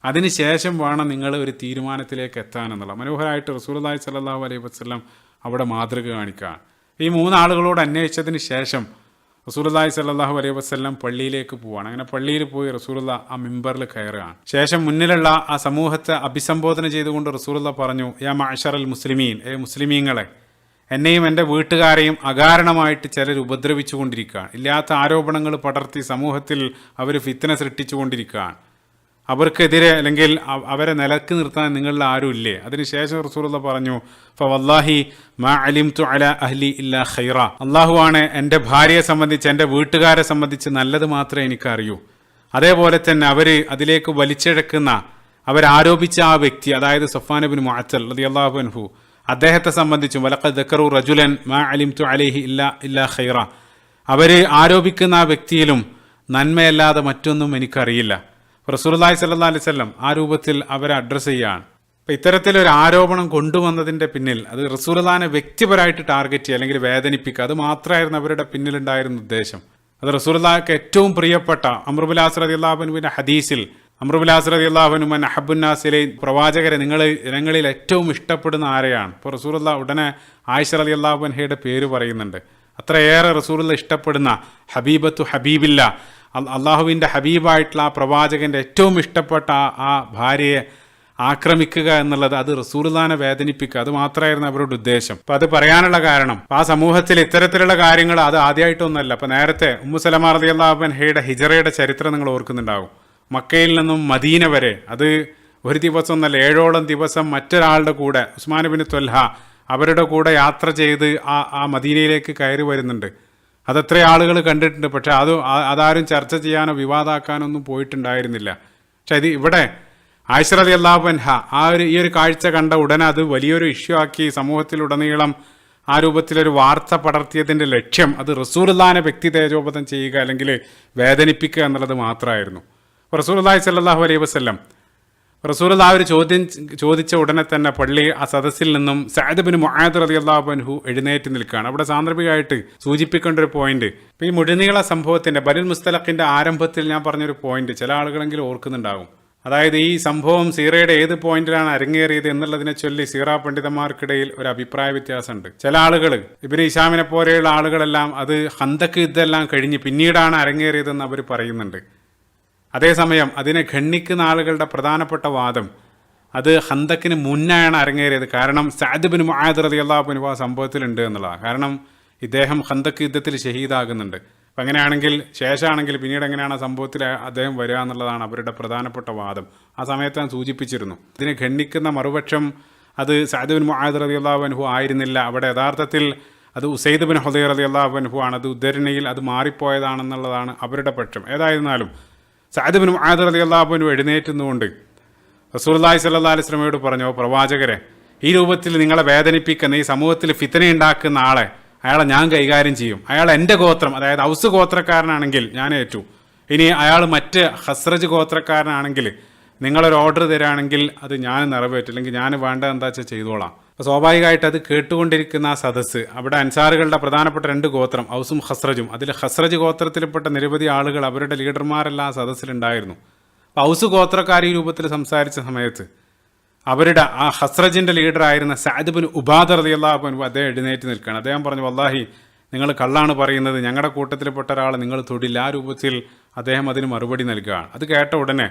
അതിനുശേഷം വേണം നിങ്ങൾ ഒരു തീരുമാനത്തിലേക്ക് എത്താനെന്നുള്ള മനോഹരമായിട്ട് റസൂലുള്ളാഹി സ്വല്ലല്ലാഹു അലൈഹി വസല്ലം അവിടെ മാതൃക കാണിക്കുക. ഈ 3 ആളുകളോട് അന്വേഷിച്ചതിന് ശേഷം റസൂലുള്ളാഹി സ്വല്ലല്ലാഹു അലൈഹി വസല്ലം പള്ളിയിലേക്ക് പോവാണ്. അങ്ങനെ പള്ളിയിൽ പോയി റസൂലുള്ള ആ മിമ്പറിൽ കയറുകയാണ്. ശേഷം മുന്നിലുള്ള ആ സമൂഹത്തെ അഭിസംബോധന ചെയ്തുകൊണ്ട് റസൂലുള്ള പറഞ്ഞു, യാ മഅ്ശറൽ മുസ്ലിമീൻ, മുസ്ലിമീങ്ങളെ, എന്നെയും എൻ്റെ വീട്ടുകാരെയും അകാരണമായിട്ട് ചിലർ ഉപദ്രവിച്ചു കൊണ്ടിരിക്കുകയാണ്. ഇല്ലാത്ത ആരോപണങ്ങൾ പടർത്തി സമൂഹത്തിൽ അവർ ഫിത്ന സൃഷ്ടിച്ചു കൊണ്ടിരിക്കുകയാണ്. അവർക്കെതിരെ അല്ലെങ്കിൽ അവരെ നിലക്ക് നിർത്താൻ നിങ്ങളിൽ ആരും ഇല്ലേ? അതിനുശേഷം റസൂലുള്ള പറഞ്ഞു, ഫവല്ലാഹി മാ അലിംതു അലാ അഹ്ലി ഇല്ലാ ഖൈറ, അള്ളാഹുവാണ് എൻ്റെ ഭാര്യയെ സംബന്ധിച്ച്, എൻ്റെ വീട്ടുകാരെ സംബന്ധിച്ച് നല്ലത് മാത്രമേ എനിക്കറിയൂ. അതേപോലെ തന്നെ അവർ അതിലേക്ക് വലിച്ചിഴക്കുന്ന, അവരാരോപിച്ച ആ വ്യക്തി, അതായത് സഫ്വാൻ ഇബ്നു മുഅത്തൽ റളിയല്ലാഹു അൻഹു, അദ്ദേഹത്തെ സംബന്ധിച്ചും വലഖദ് ദക്കറു റജുലൻ മാ അലിംതു അലൈഹി ഇല്ലാ ഖൈറ, അവർ ആരോപിക്കുന്ന ആ വ്യക്തിയിലും നന്മയല്ലാതെ മറ്റൊന്നും എനിക്കറിയില്ല. റസൂലുള്ളാഹി സ്വല്ലല്ലാഹു അലൈഹി വസല്ലം ആ രൂപത്തിൽ അവരെ അഡ്രസ്സ് ചെയ്യുകയാണ്. അപ്പം ഇത്തരത്തിലൊരു ആരോപണം കൊണ്ടുവന്നതിൻ്റെ പിന്നിൽ അത് റസൂലുള്ളാഹിനെ വ്യക്തിപരമായിട്ട് ടാർഗറ്റ് ചെയ്യുക അല്ലെങ്കിൽ വേദനിപ്പിക്കുക, അത് മാത്രമായിരുന്നു അവരുടെ പിന്നിലുണ്ടായിരുന്ന ഉദ്ദേശം. അത് റസൂലുള്ളാഹിക്ക് ഏറ്റവും പ്രിയപ്പെട്ട അംർ ഇബ്നു ആസ് റളിയല്ലാഹു അൻഹുവിന്റെ ഹദീസിൽ അംർ ഇബ്നു ആസ് റളിയല്ലാഹു അൻഹു മൻ അഹബ്ബുന്നാസ് ഇലൈ, പ്രവാചകരെ നിങ്ങൾ ജനങ്ങളിൽ ഏറ്റവും ഇഷ്ടപ്പെടുന്ന ആരെയാണ്? ഇപ്പോൾ റസൂലുള്ളാഹി ഉടനെ ആയിഷ റളിയല്ലാഹു അൻഹയുടെ പേര് പറയുന്നുണ്ട്. അത്രയേറെ റസൂലുള്ളാഹി ഇഷ്ടപ്പെടുന്ന ഹബീബത്തു ഹബീബില്ല, അള്ളാഹുവിൻ്റെ ഹബീബായിട്ടുള്ള ആ പ്രവാചകൻ്റെ ഏറ്റവും ഇഷ്ടപ്പെട്ട ആ ഭാര്യയെ ആക്രമിക്കുക എന്നുള്ളത് അത് റസൂലുള്ളാഹിനെ വേദനിപ്പിക്കുക, അത് മാത്രമായിരുന്നു അവരുടെ ഉദ്ദേശം. അപ്പം അത് പറയാനുള്ള കാരണം ആ സമൂഹത്തിൽ ഇത്തരത്തിലുള്ള കാര്യങ്ങൾ അത് ആദ്യമായിട്ടൊന്നുമല്ല. അപ്പം നേരത്തെ ഉമ്മു സലമ റളിയല്ലാഹു അൻഹയുടെ ഹിജറയുടെ ചരിത്രം നിങ്ങൾ ഓർക്കുന്നുണ്ടാവും. മക്കയിൽ നിന്നും മദീന വരെ അത് ഒരു ദിവസം ഒന്നല്ല, 7ഓളം ദിവസം മറ്റൊരാളുടെ കൂടെ, ഉസ്മാൻ ഇബ്നു ത്വൽഹ, അവരുടെ കൂടെ യാത്ര ചെയ്ത് ആ മദീനയിലേക്ക് കയറി വരുന്നുണ്ട്. അതെത്ര ആളുകൾ കണ്ടിട്ടുണ്ട്. പക്ഷെ അതാരും ചർച്ച ചെയ്യാനോ വിവാദമാക്കാനോ ഒന്നും പോയിട്ടുണ്ടായിരുന്നില്ല. പക്ഷെ ഇത് ഇവിടെ ആയിഷ റളിയല്ലാഹു അൻഹ ഈ ഒരു കാഴ്ച കണ്ട ഉടനെ അത് വലിയൊരു ഇഷ്യൂ ആക്കി സമൂഹത്തിലുടനീളം ആ രൂപത്തിലൊരു വാർത്ത പടർത്തിയതിൻ്റെ ലക്ഷ്യം അത് റസൂലുള്ളാഹിനെ വ്യക്തി തേജോപതം ചെയ്യുക അല്ലെങ്കിൽ വേദനിപ്പിക്കുക എന്നുള്ളത് മാത്രമായിരുന്നു. റസൂലുള്ളാഹി സ്വല്ലല്ലാഹു അലൈഹി വസല്ലം റസൂലുള്ളാഹി ഒരു ചോദ്യം ചോദിച്ച ഉടനെ തന്നെ പള്ളി ആ സദസ്സിൽ നിന്നും സഅദ് ഇബ്നു മുആദ് റളിയല്ലാഹു അൻഹു എഴുന്നേറ്റ് നിൽക്കുകയാണ്. അവിടെ സാന്ദർഭികമായിട്ട് സൂചിപ്പിക്കേണ്ട ഒരു പോയിന്റ്, ഇപ്പോൾ ഈ മുഴുനീള സംഭവത്തിൻ്റെ ബനുൽ മുസ്തലഖിൻ്റെ ആരംഭത്തിൽ ഞാൻ പറഞ്ഞൊരു പോയിന്റ് ചില ആളുകളെങ്കിലും ഓർക്കുന്നുണ്ടാകും. അതായത് ഈ സംഭവം സീറയുടെ ഏത് പോയിന്റിലാണ് അരങ്ങേറിയത് എന്നുള്ളതിനെ ചൊല്ലി സീറ പണ്ഡിതന്മാർക്കിടയിൽ ഒരു അഭിപ്രായ വ്യത്യാസമുണ്ട്. ചില ആളുകൾ, ഇബ്നു ഹിശാമിനെ പോലെയുള്ള ആളുകളെല്ലാം അത് ഖന്തക്ക് യുദ്ധമെല്ലാം കഴിഞ്ഞ് പിന്നീടാണ് അരങ്ങേറിയതെന്ന് അവർ പറയുന്നുണ്ട്. അതേസമയം അതിനെ ഖണ്ഡിക്കുന്ന ആളുകളുടെ പ്രധാനപ്പെട്ട വാദം അത് ഖന്തക്കിന് മുന്നാണ് അരങ്ങേറിയത്. കാരണം സഅദ് ഇബ്നു മുആദ് റളിയല്ലാഹു അൻഹു ആ സംഭവത്തിലുണ്ട് എന്നുള്ളതാണ്. കാരണം ഇദ്ദേഹം ഖന്തക്ക് യുദ്ധത്തിൽ ഷഹീദാകുന്നുണ്ട്. അപ്പം അങ്ങനെയാണെങ്കിൽ ശേഷമാണെങ്കിൽ പിന്നീട് എങ്ങനെയാണ് ആ സംഭവത്തിൽ അദ്ദേഹം വരിക എന്നുള്ളതാണ് അവരുടെ പ്രധാനപ്പെട്ട വാദം. ആ സമയത്ത് ഞാൻ സൂചിപ്പിച്ചിരുന്നു, ഇതിനെ ഖണ്ഡിക്കുന്ന മറുപക്ഷം അത് സഅദ് ഇബ്നു മുആദ് റളിയല്ലാഹു അൻഹു ആയിരുന്നില്ല. അവിടെ യഥാർത്ഥത്തിൽ അത് ഉസൈദ് ബിൻ ഹുദൈർ റളിയല്ലാഹു അൻഹു ആണ്. അത് ഉദ്ധരണിയിൽ അത് മാറിപ്പോയതാണെന്നുള്ളതാണ് അവരുടെ പക്ഷം. ഏതായിരുന്നാലും സഅദ് ഇബ്നു മുആദ് റളിയല്ലാഹു അൻഹു എഴുന്നേറ്റുന്നുകൊണ്ട് റസൂലുള്ളാഹി സ്വല്ലല്ലാഹു അലൈഹി വസല്ലമയോട് പറഞ്ഞു, പ്രവാചകരെ, ഈ രൂപത്തിൽ നിങ്ങളെ വേദനിപ്പിക്കുന്ന, ഈ സമൂഹത്തിൽ ഫിത്ന ഉണ്ടാക്കുന്ന ആളെ, അയാളെ ഞാൻ കൈകാര്യം ചെയ്യും. അയാൾ എൻ്റെ ഗോത്രം, അതായത് ഔസ് ഗോത്രക്കാരനാണെങ്കിൽ ഞാൻ ഏറ്റു. ഇനി അയാൾ മറ്റ് ഖസ്റജ് ഗോത്രക്കാരനാണെങ്കിൽ നിങ്ങളൊരു ഓർഡർ തരാണെങ്കിൽ അത് ഞാൻ നിറവേറ്റും, അല്ലെങ്കിൽ ഞാൻ വേണ്ട എന്താ വെച്ചാൽ ചെയ്തോളാം. അപ്പോൾ സ്വാഭാവികമായിട്ട് അത് കേട്ടുകൊണ്ടിരിക്കുന്ന ആ സദസ്സ്, അവിടെ അൻസാറുകളുടെ പ്രധാനപ്പെട്ട 2 ഗോത്രം ഔസും ഖസ്റജും, അതിൽ ഖസ്റജ് ഗോത്രത്തിൽപ്പെട്ട നിരവധി ആളുകൾ അവരുടെ ലീഡർമാരെല്ലാം ആ സദസ്സിലുണ്ടായിരുന്നു. അപ്പോൾ ഔസ് ഗോത്രക്കാർ ഈ രൂപത്തിൽ സംസാരിച്ച സമയത്ത് അവരുടെ ആ ഖസ്റജിൻ്റെ ലീഡറായിരുന്ന സഅദ് ഇബ്നു ഉബാദ റളിയല്ലാഹു അൻഹു അദ്ദേഹം എഴുന്നേറ്റ് നിൽക്കുകയാണ്. അദ്ദേഹം പറഞ്ഞു, വല്ലാഹി നിങ്ങൾ കള്ളാണ് പറയുന്നത്, ഞങ്ങളുടെ കൂട്ടത്തിൽപ്പെട്ട ഒരാളെ നിങ്ങൾ തൊടില്ല. ആ രൂപത്തിൽ അദ്ദേഹം അതിന് മറുപടി നൽകുകയാണ്. അത് കേട്ട ഉടനെ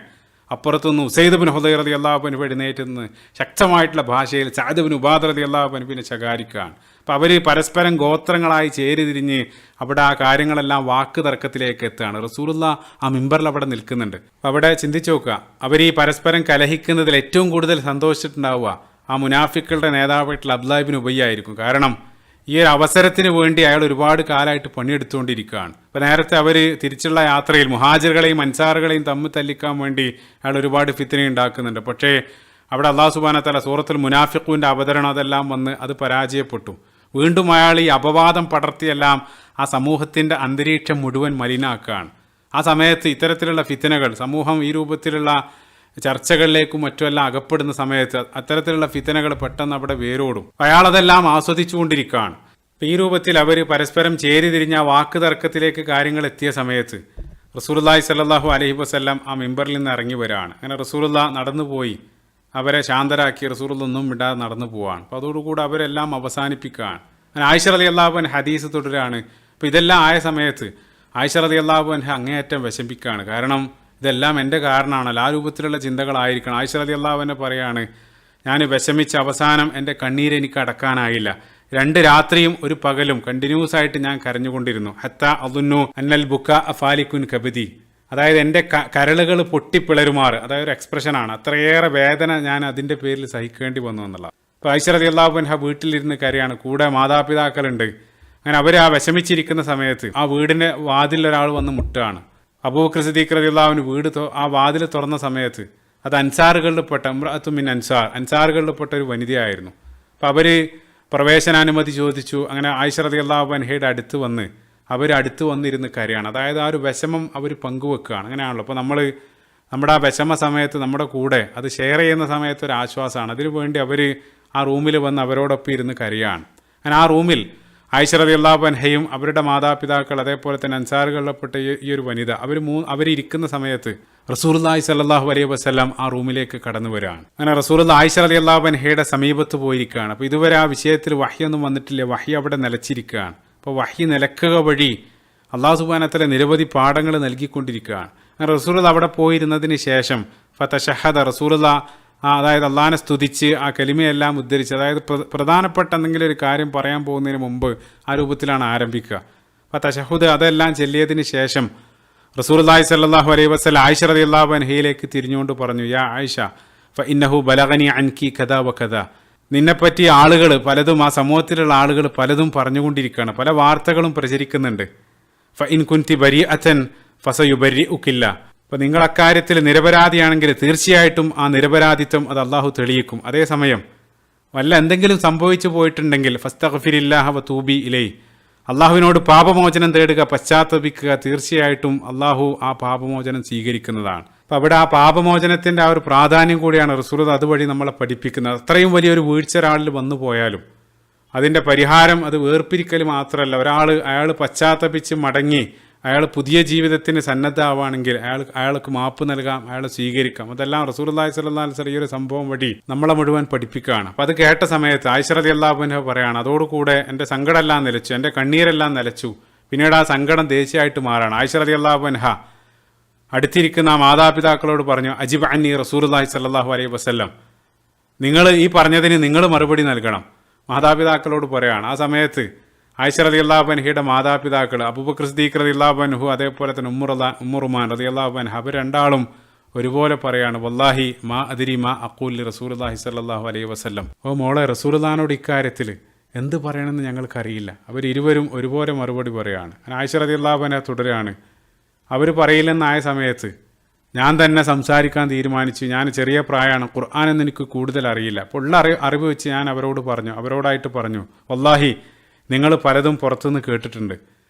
അപ്പുറത്തുനിന്ന് ഉസൈദ് ഇബ്നു ഹുദൈർ റളിയല്ലാഹു അൻഹു എഴുന്നേറ്റ് നിന്ന് ശക്തമായിട്ടുള്ള ഭാഷയിൽ സഅദ് ഇബ്നു ഉബാദ റളിയല്ലാഹു അൻഹുവിനെ ശകാരിക്കുകയാണ്. അപ്പോൾ അവർ പരസ്പരം ഗോത്രങ്ങളായി ചേരിതിരിഞ്ഞ് അവിടെ ആ കാര്യങ്ങളെല്ലാം വാക്ക് തർക്കത്തിലേക്ക് എത്തുകയാണ്. റസൂലുള്ളാഹി ആ മിമ്പറിൽ അവിടെ നിൽക്കുന്നുണ്ട്. അപ്പോൾ അവിടെ ചിന്തിച്ചു നോക്കുക, അവർ ഈ പരസ്പരം കലഹിക്കുന്നതിൽ ഏറ്റവും കൂടുതൽ സന്തോഷിച്ചിട്ടുണ്ടാവുക ആ മുനാഫിക്കുകളുടെ നേതാവായിട്ടുള്ള അബ്ദുല്ലാഹി ഇബ്നു ഉബയ്യ ആയിരിക്കും. കാരണം ഈ ഒരു അവസരത്തിന് വേണ്ടി അയാൾ ഒരുപാട് കാലമായിട്ട് പണിയെടുത്തുകൊണ്ടിരിക്കുകയാണ്. അപ്പോൾ നേരത്തെ അവർ തിരിച്ചുള്ള യാത്രയിൽ മുഹാജിറുകളെയും അൻസാറുകളെയും തമ്മിൽ തല്ലിക്കാൻ വേണ്ടി അയാൾ ഒരുപാട് ഫിത്ന ഉണ്ടാക്കുന്നുണ്ട്. പക്ഷേ അവിടെ അല്ലാഹു സുബ്ഹാനഹു വ തആല സൂറത്തുൽ മുനാഫിഖൂൻ്റെ അവതരണം അതെല്ലാം വന്ന് അത് പരാജയപ്പെട്ടു. വീണ്ടും അയാൾ ഈ അപവാദം പടർത്തിയെല്ലാം ആ സമൂഹത്തിൻ്റെ അന്തരീക്ഷം മുഴുവൻ മലിനാക്കുകയാണ്. ആ സമയത്ത് ഇത്തരത്തിലുള്ള ഫിത്നകൾ, സമൂഹം ഈ രൂപത്തിലുള്ള ചർച്ചകളിലേക്കും മറ്റുമെല്ലാം അകപ്പെടുന്ന സമയത്ത് അത്തരത്തിലുള്ള ഫിത്നകൾ പെട്ടെന്ന് അവിടെ വേരോടും. അയാളതെല്ലാം ആസ്വദിച്ചുകൊണ്ടിരിക്കുകയാണ്. ഈ രൂപത്തിൽ അവർ പരസ്പരം ചേരിതിരിഞ്ഞ വാക്ക് തർക്കത്തിലേക്ക് കാര്യങ്ങൾ എത്തിയ സമയത്ത് റസൂലുള്ളാഹി സ്വല്ലല്ലാഹു അലൈഹി വസല്ലം ആ മിമ്പറിൽ നിന്ന് ഇറങ്ങി വരികയാണ്. അങ്ങനെ റസൂലുള്ളാഹ് നടന്നു പോയി അവരെ ശാന്തരാക്കി. റസൂലുള്ളാഹ് ഒന്നും വിടാതെ നടന്നു പോവാണ്. അപ്പോൾ അതോടുകൂടി അവരെല്ലാം അവസാനിപ്പിക്കുകയാണ്. അങ്ങനെ ആയിഷ റളിയല്ലാഹു അൻഹ ഹദീസ് തുടരുകയാണ്. അപ്പോൾ ഇതെല്ലാം ആയ സമയത്ത് ആയിഷ റളിയല്ലാഹു അൻഹ അങ്ങേയറ്റം വിഷമിക്കുകയാണ്. കാരണം ഇതെല്ലാം എൻ്റെ കാരണമാണല്ലോ, ആ രൂപത്തിലുള്ള ചിന്തകളായിരിക്കണം. ആയിഷ റളിയല്ലാഹു അൻഹ പറയാണ്, ഞാൻ വിഷമിച്ച അവസാനം എൻ്റെ കണ്ണീര് എനിക്ക് അടക്കാനായില്ല. 2 രാത്രിയും 1 പകലും കണ്ടിന്യൂസ് ആയിട്ട് ഞാൻ കരഞ്ഞുകൊണ്ടിരുന്നു. ഹത്ത അദുന്നു അന്നൽ ബുക്ക അഫാലിക്കുൻ കബദി, അതായത് എൻ്റെ കരളുകൾ പൊട്ടിപ്പിളരുമാറ്, അതായത് ഒരു എക്സ്പ്രഷനാണ്. അത്രയേറെ വേദന ഞാൻ അതിൻ്റെ പേരിൽ സഹിക്കേണ്ടി വന്നു എന്നുള്ളത്. അപ്പോൾ ആയിഷ റളിയല്ലാഹു അൻഹ വീട്ടിലിരുന്ന് കരയാണ്. കൂടെ മാതാപിതാക്കളുണ്ട്. അങ്ങനെ അവർ ആ വിഷമിച്ചിരിക്കുന്ന സമയത്ത് ആ വീടിൻ്റെ വാതിൽ ഒരാൾ വന്ന് മുട്ടുകയാണ്. അബൂബക്കർ സിദ്ദീഖ് റളിയല്ലാഹു അൻഹു വീട് ആ വാതിൽ തുറന്ന സമയത്ത് അത് അൻസാറുകളിൽപ്പെട്ട ഇംറഅത്തും മിൻ അൻസാറുകളിൽപ്പെട്ട ഒരു വനിതയായിരുന്നു. അപ്പോൾ അവർ പ്രവേശനാനുമതി ചോദിച്ചു. അങ്ങനെ ആയിഷ റളിയല്ലാഹു അൻഹയുടെ അടുത്ത് വന്ന് അടുത്ത് വന്നിരുന്ന് കരയാണ്. അതായത് ആ ഒരു വിഷമം അവർ പങ്കുവെക്കുകയാണ്. അങ്ങനെയാണല്ലോ. അപ്പോൾ നമ്മുടെ ആ വിഷമ സമയത്ത് നമ്മുടെ കൂടെ അത് ഷെയർ ചെയ്യുന്ന സമയത്ത് ഒരു ആശ്വാസമാണ്. അതിനു വേണ്ടി അവർ ആ റൂമിൽ വന്ന് അവരോടൊപ്പം ഇരുന്ന് കരയാണ്. അങ്ങനെ ആ റൂമിൽ ആയിഷ റളിയല്ലാഹു അൻഹയും അവരുടെ മാതാപിതാക്കൾ അതേപോലെ തന്നെ അൻസാറുകളിൽപ്പെട്ട ഈ ഒരു വനിത അവരിയ്ക്കുന്ന സമയത്ത് റസൂലുള്ളാഹി സ്വല്ലല്ലാഹു അലൈഹി വസല്ലം ആ റൂമിലേക്ക് കടന്നു വരികയാണ്. അങ്ങനെ റസൂലുള്ളാഹി ആയിഷ റളിയല്ലാഹു അൻഹയുടെ സമീപത്ത് പോയിരിക്കുകയാണ്. അപ്പോൾ ഇതുവരെ ആ വിഷയത്തിൽ വഹ്യൊന്നും വന്നിട്ടില്ല. വഹ്യ് അവിടെ നിലച്ചിരിക്കുകയാണ്. അപ്പോൾ വഹ്യ് നിലക്കുക വഴി അല്ലാഹു സുബ്ഹാനഹു വ തആല നിരവധി പാഠങ്ങൾ നൽകിക്കൊണ്ടിരിക്കുകയാണ്. അങ്ങനെ റസൂലുള്ളാഹി അവിടെ പോയിരുന്നതിന് ശേഷം ഫതശഹദ റസൂലുള്ളാഹി അതായത് അള്ളാഹിനെ സ്തുതിച്ച് ആ കലിമയെല്ലാം ഉദ്ധരിച്ച്, അതായത് പ്രധാനപ്പെട്ട എന്തെങ്കിലും ഒരു കാര്യം പറയാൻ പോകുന്നതിന് മുമ്പ് ആ രൂപത്തിലാണ് ആരംഭിക്കുക. അപ്പോൾ തശഹുദ് അതെല്ലാം ചെല്ലിയതിന് ശേഷം റസൂലുള്ളാഹി സ്വല്ലല്ലാഹു അലൈഹി വസല്ലം ആയിഷ റളിയല്ലാഹു അൻഹയിലേക്ക് തിരിഞ്ഞുകൊണ്ട് പറഞ്ഞു, യാ ആയിഷ ഫഇന്നഹു ബലഗനി അൻകി കദാ വകദാ, നിന്നെപ്പറ്റി ആളുകൾ പലതും, ആ സമൂഹത്തിലുള്ള ആളുകൾ പലതും പറഞ്ഞുകൊണ്ടിരിക്കുകയാണ്, പല വാർത്തകളും പ്രചരിക്കുന്നുണ്ട്. ഫഇൻ കുൻതി ബരീഅതൻ ഫസയുബരിഉകില്ല, അപ്പോൾ നിങ്ങൾ അക്കാര്യത്തിൽ നിരപരാധിയാണെങ്കിൽ തീർച്ചയായിട്ടും ആ നിരപരാധിത്വം അത് അള്ളാഹു തെളിയിക്കും. അതേസമയം വല്ല എന്തെങ്കിലും സംഭവിച്ചു പോയിട്ടുണ്ടെങ്കിൽ ഫസ്തഗ്ഫിരില്ലാഹ വതൂബി ഇലൈഹി, അള്ളാഹുവിനോട് പാപമോചനം തേടുക, പശ്ചാത്തപിക്കുക, തീർച്ചയായിട്ടും അള്ളാഹു ആ പാപമോചനം സ്വീകരിക്കുന്നതാണ്. അപ്പം അവിടെ ആ പാപമോചനത്തിൻ്റെ ആ ഒരു പ്രാധാന്യം കൂടിയാണ് റസൂലുള്ളാഹി അതുവഴി നമ്മളെ പഠിപ്പിക്കുന്നത്. അത്രയും വലിയൊരു വീഴ്ച ഒരാളിൽ വന്നു പോയാലും അതിൻ്റെ പരിഹാരം അത് വേർപിരിക്കൽ മാത്രമല്ല, അയാൾ പശ്ചാത്തപിച്ച് മടങ്ങി അയാൾ പുതിയ ജീവിതത്തിന് സന്നദ്ധമാവുകയാണെങ്കിൽ അയാൾക്ക് മാപ്പ് നൽകാം, അയാളെ സ്വീകരിക്കാം. അതെല്ലാം റസൂലുള്ളാഹി സ്വല്ലല്ലാഹു അലൈഹി വസല്ലം ഈ ഒരു സംഭവം വഴി നമ്മളെ മുഴുവൻ പഠിപ്പിക്കുകയാണ്. അപ്പോൾ അത് കേട്ട സമയത്ത് ആയിഷ റളിയല്ലാഹു അൻഹ പറയാണ്, അതോടുകൂടെ എൻ്റെ സങ്കടമെല്ലാം നിലച്ചു, എൻ്റെ കണ്ണീരെല്ലാം നിലച്ചു. പിന്നീട് ആ സങ്കടം ദേഷ്യമായിട്ട് മാറാണ്. ആയിഷ റളിയല്ലാഹു അൻഹ അടുത്തിരിക്കുന്ന മാതാപിതാക്കളോട് പറഞ്ഞു, അജിബ് അന്നി റസൂലുള്ളാഹി സ്വല്ലല്ലാഹു അലൈഹി വസല്ലം, നിങ്ങൾ ഈ പറഞ്ഞതിന് നിങ്ങൾ മറുപടി നൽകണം. മാതാപിതാക്കളോട് പറയാണ്. ആ സമയത്ത് ആയിഷ റളിയല്ലാഹു അൻഹയുടെ മാതാപിതാക്കൾ അബൂബക്കർ സിദ്ദീഖ് റളിയല്ലാഹു അൻഹു അതേപോലെ തന്നെ ഉമ്മുറുമാൻ റളിയല്ലാഹു അൻഹ അവർ രണ്ടാളും ഒരുപോലെ പറയാണ്, വല്ലാഹി മാ അദ്രി മാ അഖൂൽ റസൂലുള്ളാഹി സ്വല്ലല്ലാഹു അലൈഹി വസല്ലം, ഓ മോളെ റസൂലുള്ളാഹിനോട് ഇക്കാര്യത്തിൽ എന്ത് പറയണമെന്ന് ഞങ്ങൾക്കറിയില്ല. അവരിരുവരും ഒരുപോലെ മറുപടി പറയാണ്. ആയിഷ റളിയല്ലാഹു അൻഹ തുടരുകയാണ്, അവർ പറയില്ലെന്നായ സമയത്ത് ഞാൻ തന്നെ സംസാരിക്കാൻ തീരുമാനിച്ചു. ഞാൻ ചെറിയ പ്രായമാണ്, ഖുർആനൊന്നും എനിക്ക് കൂടുതൽ അറിയില്ല. അപ്പോൾ ഉള്ള അറിവ് വെച്ച് ഞാൻ അവരോടായിട്ട് പറഞ്ഞു, വല്ലാഹി നിങ്ങൾ പലതും പുറത്തുനിന്ന് കേട്ടിട്ടുണ്ട്,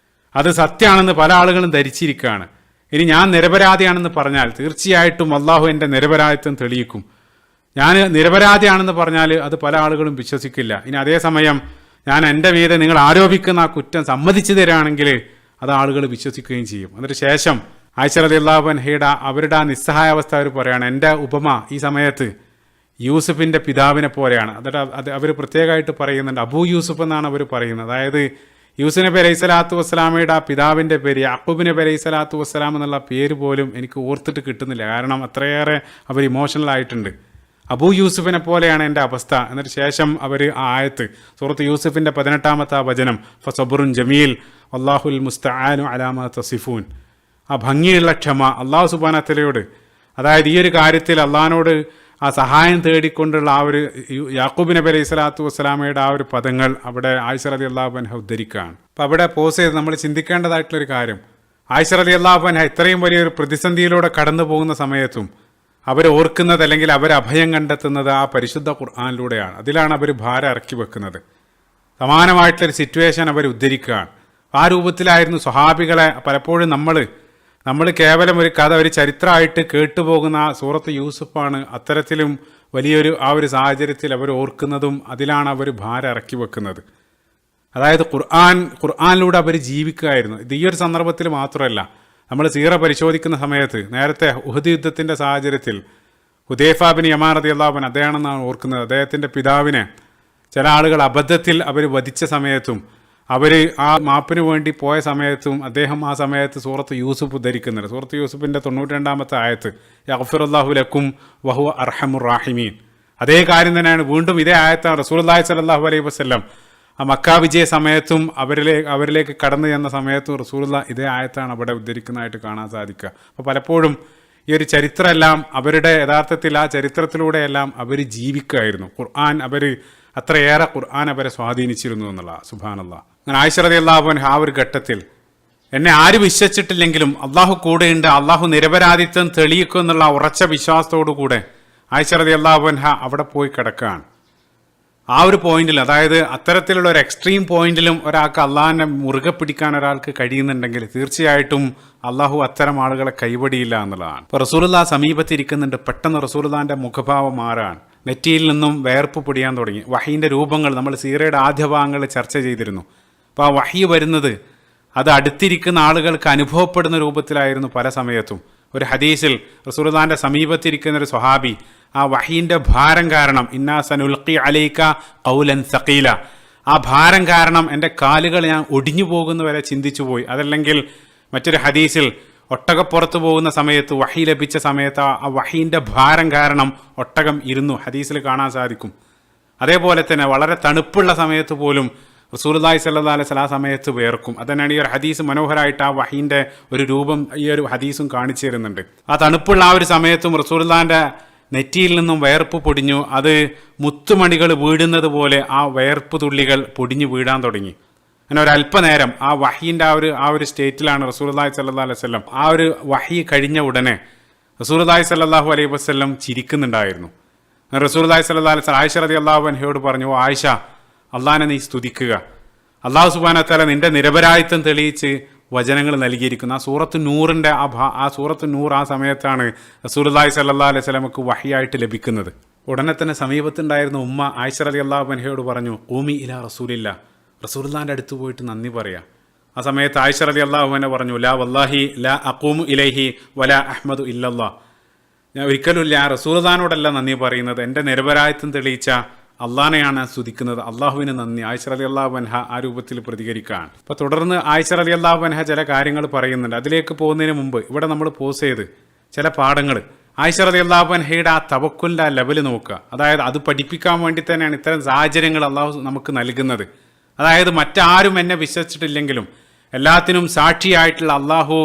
അത് സത്യമാണെന്ന് പല ആളുകളും ധരിച്ചിരിക്കുകയാണ്. ഇനി ഞാൻ നിരപരാധിയാണെന്ന് പറഞ്ഞാൽ തീർച്ചയായിട്ടും അള്ളാഹു എൻ്റെ നിരപരാധിത്വം തെളിയിക്കും. ഞാൻ നിരപരാധിയാണെന്ന് പറഞ്ഞാൽ അത് പല ആളുകളും വിശ്വസിക്കില്ല. ഇനി അതേസമയം ഞാൻ എൻ്റെ മീതെ നിങ്ങൾ ആരോപിക്കുന്ന ആ കുറ്റം സമ്മതിച്ചു തരാണെങ്കിൽ അത് ആളുകൾ വിശ്വസിക്കുകയും ചെയ്യും. അതിന് ശേഷം ആയിഷ റളിയല്ലാഹു അൻഹയുടെ അവരുടെ ആ നിസ്സഹായാവസ്ഥ അവർ പറയുകയാണ്, എൻ്റെ ഉപമ ഈ സമയത്ത് യൂസുഫിൻ്റെ പിതാവിനെ പോലെയാണ്. അത് അവർ പ്രത്യേകമായിട്ട് പറയുന്നുണ്ട്, അബൂ യൂസുഫ് എന്നാണ് അവർ പറയുന്നത്. അതായത് യൂസുഫ് നബി അലൈഹി സ്വലാത്തു വസ്സലാമയുടെ ആ പിതാവിൻ്റെ പേര് യാക്കൂബ് നബി അലൈഹി സ്വലാത്തു വസ്സലാം എന്നുള്ള പേര് പോലും എനിക്ക് ഓർത്തിട്ട് കിട്ടുന്നില്ല. കാരണം അത്രയേറെ അവർ ഇമോഷണൽ ആയിട്ടുണ്ട്. അബൂ യൂസുഫിനെ പോലെയാണ് എൻ്റെ അവസ്ഥ. എന്നിട്ട് ശേഷം അവർ ആ ആയത്ത് സൂറത്ത് യൂസുഫിൻ്റെ 18-ാമത്തെ വചനം ഫസബുറുൻ ജമീൽ വല്ലാഹുൽ മുസ്തആനു അലാ മാ തസിഫൂൻ, ആ ഭംഗിയുള്ള ക്ഷമ അല്ലാഹു സുബ്ഹാനഹു വ തആലയോട്, അതായത് ഈ ഒരു കാര്യത്തിൽ അള്ളാഹിനോട് ആ സഹായം തേടിക്കൊണ്ടുള്ള ആ ഒരു യാക്കൂബ് നബി അലൈഹി സ്വലാത്തു വസ്സലാമയുടെ ആ ഒരു പദങ്ങൾ അവിടെ ആയിഷ റളിയല്ലാഹു അൻഹ ഉദ്ധരിക്കുകയാണ്. അപ്പോൾ അവിടെ പോസ് ചെയ്ത് നമ്മൾ ചിന്തിക്കേണ്ടതായിട്ടുള്ളൊരു കാര്യം, ആയിഷ റളിയല്ലാഹു അൻഹ ഇത്രയും വലിയൊരു പ്രതിസന്ധിയിലൂടെ കടന്നു പോകുന്ന സമയത്തും അവർ ഓർക്കുന്നത് അല്ലെങ്കിൽ അവർ അഭയം കണ്ടെത്തുന്നത് ആ പരിശുദ്ധ ഖുർആനിലൂടെയാണ്. അതിലാണ് അവർ ഭാരം ഇറക്കി വെക്കുന്നത്. സമാനമായിട്ടുള്ളൊരു സിറ്റുവേഷൻ അവർ ഉദ്ധരിക്കുകയാണ്. ആ രൂപത്തിലായിരുന്നു സ്വഹാബികളെ പലപ്പോഴും നമ്മൾ കേവലം ഒരു കഥ, ഒരു ചരിത്രമായിട്ട് കേട്ടുപോകുന്ന ആ സൂറത്ത് യൂസുഫാണ് അത്തരത്തിലും വലിയൊരു ആ ഒരു സാഹചര്യത്തിൽ അവർ ഓർക്കുന്നതും അതിലാണ് അവർ ഭാരം ഇറക്കി വെക്കുന്നത്. അതായത് ഖുർആനിലൂടെ അവർ ജീവിക്കുകയായിരുന്നു. ഇത് ഈ ഒരു സന്ദർഭത്തിൽ മാത്രമല്ല, നമ്മൾ സീറ പരിശോധിക്കുന്ന സമയത്ത് നേരത്തെ ഉഹദ് യുദ്ധത്തിൻ്റെ സാഹചര്യത്തിൽ ഹുദൈഫ ബിൻ യമാൻ റളിയല്ലാഹു അൻഹു അദ്ദേഹമാണെന്നാണ് ഓർക്കുന്നത്, അദ്ദേഹത്തിൻ്റെ പിതാവിനെ ചില ആളുകൾ അബദ്ധത്തിൽ അവർ വധിച്ച സമയത്തും അവർ ആ മാപ്പിന് വേണ്ടി പോയ സമയത്തും അദ്ദേഹം ആ സമയത്ത് സൂറത്ത് യൂസുഫ് ഉദ്ധരിക്കുന്നുണ്ട്. സൂറത്ത് യൂസുഫിൻ്റെ 92-ാമത്തെ ആയത്ത് യഗ്ഫിറുല്ലാഹു ലക്കും വഹുവ അർഹമുർ റാഹിമീൻ. അതേ കാര്യം തന്നെയാണ് വീണ്ടും ഇതേ ആയത്താണ് റസൂലുള്ളാഹി സ്വല്ലല്ലാഹു അലൈഹി വസല്ലം ആ മക്ക വിജയ സമയത്തും അവരിലേക്ക് കടന്നു ചെന്ന സമയത്തും റസൂലുള്ളാഹി ഇതേ ആയത്താണ് അവിടെ ഉദ്ധരിക്കുന്നതായിട്ട് കാണാൻ സാധിക്കുക. അപ്പോൾ പലപ്പോഴും ഈ ഒരു ചരിത്രമെല്ലാം അവരുടെ യഥാർത്ഥത്തിൽ ആ ചരിത്രത്തിലൂടെയെല്ലാം അവർ ജീവിക്കുകയായിരുന്നു. അത്രയേറെ ഖുർആൻ അവരെ സ്വാധീനിച്ചിരുന്നു എന്നുള്ള സുബ്ഹാനല്ലാഹ്. അങ്ങനെ ആയിഷ റളിയല്ലാഹു അൻഹ ആ ഒരു ഘട്ടത്തിൽ എന്നെ ആര് വിശ്വസിച്ചിട്ടില്ലെങ്കിലും അള്ളാഹു കൂടെയുണ്ട്, അള്ളാഹു നിരപരാധിത്വം തെളിയിക്കും എന്നുള്ള ഉറച്ച വിശ്വാസത്തോടു കൂടെ ആയിഷ റളിയല്ലാഹു അൻഹ അവിടെ പോയി കിടക്കുകയാണ്. ആ ഒരു പോയിന്റിൽ, അതായത് അത്തരത്തിലുള്ള ഒരു എക്സ്ട്രീം പോയിന്റിലും ഒരാൾക്ക് അള്ളാഹിനെ മുറുകെ പിടിക്കാൻ ഒരാൾക്ക് കഴിയുന്നുണ്ടെങ്കിൽ തീർച്ചയായിട്ടും അള്ളാഹു അത്തരം ആളുകളെ കൈവടിയില്ല എന്നുള്ളതാണ്. ഇപ്പോൾ റസൂലുള്ളാഹി സമീപത്തിരിക്കുന്നുണ്ട്, പെട്ടെന്ന് റസൂലുള്ളാഹിന്റെ മുഖഭാവം മാറാൻ, നെറ്റിയിൽ നിന്നും വേർപ്പ് പൊടിയാൻ തുടങ്ങി. വഹീൻ്റെ രൂപങ്ങൾ നമ്മൾ സീറയുടെ ആദ്യ ഭാഗങ്ങൾ ചർച്ച ചെയ്തിരുന്നു. അപ്പോൾ ആ വഹി വരുന്നത് അത് അടുത്തിരിക്കുന്ന ആളുകൾക്ക് അനുഭവപ്പെടുന്ന രൂപത്തിലായിരുന്നു പല സമയത്തും. ഒരു ഹദീസിൽ റസൂലുള്ളാഹിന്റെ സമീപത്തിരിക്കുന്ന ഒരു സ്വഹാബി ആ വഹീൻ്റെ ഭാരം കാരണം ഇന്നാ സനുൽഖി അലൈക ഖൗലൻ സഖീല, ആ ഭാരം കാരണം എൻ്റെ കാലുകൾ ഞാൻ ഒടിഞ്ഞു പോകുന്നവരെ ചിന്തിച്ചു പോയി. അതല്ലെങ്കിൽ മറ്റൊരു ഹദീസിൽ ഒട്ടകപ്പുറത്ത് പോകുന്ന സമയത്ത് വഹി ലഭിച്ച സമയത്ത് ആ വഹീൻ്റെ ഭാരം കാരണം ഒട്ടകം ഇരുന്നു, ഹദീസിൽ കാണാൻ സാധിക്കും. അതേപോലെ തന്നെ വളരെ തണുപ്പുള്ള സമയത്ത് പോലും റസൂലുള്ളാഹി സ്വല്ലല്ലാഹു അലൈഹി വസല്ലം ആ സമയത്ത് വേർക്കും. അതന്നെയാണ് ഈ ഒരു ഹദീസ് മനോഹരമായിട്ട് ആ വഹീൻ്റെ ഒരു രൂപം ഈ ഒരു ഹദീസും കാണിച്ചു തരുന്നുണ്ട്. ആ തണുപ്പുള്ള ആ ഒരു സമയത്തും റസൂലുള്ളാഹിൻ്റെ നെറ്റിയിൽ നിന്നും വയർപ്പ് പൊടിഞ്ഞു. അത് മുത്തുമണികൾ വീഴുന്നത് പോലെ ആ വയർപ്പ് തുള്ളികൾ പൊടിഞ്ഞു വീഴാൻ തുടങ്ങി. അങ്ങനെ ഒരല്പനേരം ആ വഹീൻ്റെ ആ ഒരു സ്റ്റേറ്റിലാണ് റസൂലുള്ളാഹി സ്വല്ലല്ലാഹു അലൈഹി വസല്ലം. ആ ഒരു വഹി കഴിഞ്ഞ ഉടനെ റസൂലുള്ളാഹി സ്വല്ലല്ലാഹു അലൈഹി വസല്ലം ചിരിക്കുന്നുണ്ടായിരുന്നു. റസൂലുള്ളാഹി സ്വല്ലല്ലാഹു അലൈഹി വസല്ലം ആയിഷ റളിയല്ലാഹു അൻഹയോട് പറഞ്ഞു, ഓ ആയിഷ, അള്ളാഹിനെ നീ സ്തുതിക്കുക, അള്ളാഹു സുബ്ഹാനഹു വ തആല നിന്റെ നിരപരാധിത്വം തെളിയിച്ച് വചനങ്ങൾ നൽകിയിരിക്കുന്നു. ആ സൂറത്ത് നൂറിൻ്റെ ആ സൂറത്ത് നൂർ ആ സമയത്താണ് റസൂലുള്ളാഹി സ്വല്ലല്ലാഹു അലൈഹി വസല്ലമക്ക് വഹിയായിട്ട് ലഭിക്കുന്നത്. ഉടനെ തന്നെ സമീപത്തുണ്ടായിരുന്ന ഉമ്മ ആയിഷ റളിയല്ലാഹു അൻഹയോട് പറഞ്ഞു, ഖൂമി ഇലാ റസൂലില്ലാ, റസൂലുള്ളാഹിൻ്റെ അടുത്ത് പോയിട്ട് നന്ദി പറയാം. ആ സമയത്ത് ആയിഷ റളിയല്ലാഹു അൻഹ പറഞ്ഞു, ലാ വല്ലാഹി ലാ അഖൂമു ഇലൈഹി വലാ അഹ്മദു ഇല്ലല്ലാഹ്, ഞാൻ ഒരിക്കലുമില്ല ആ റസൂലുള്ളാഹിനോടല്ല നന്ദി പറയുന്നത്, എൻ്റെ നിരപരാധിത്വം തെളിയിച്ച അള്ളാഹിനെയാണ് സ്തുതിക്കുന്നത്, അള്ളാഹുവിന് നന്ദി. ആയിഷ റളിയല്ലാഹു അൻഹ ആ രൂപത്തിൽ പ്രതികരിക്കുകയാണ്. അപ്പോൾ തുടർന്ന് ആയിഷ റളിയല്ലാഹു അൻഹ ചില കാര്യങ്ങൾ പറയുന്നുണ്ട്. അതിലേക്ക് പോകുന്നതിന് മുമ്പ് ഇവിടെ നമ്മൾ പോസ് ചെയ്ത് ചില പാഠങ്ങൾ ആയിഷ റളിയല്ലാഹു അൻഹയുടെ ആ തവക്കുലിൻ്റെ ആ ലെവൽ നോക്കുക. അതായത് അത് പഠിപ്പിക്കാൻ വേണ്ടി തന്നെയാണ് ഇത്തരം സാഹചര്യങ്ങൾ അള്ളാഹു നമുക്ക് നൽകുന്നത്. അതായത് മറ്റാരും എന്നെ വിശ്വസിച്ചിട്ടില്ലെങ്കിലും എല്ലാത്തിനും സാക്ഷിയായിട്ടുള്ള അള്ളാഹു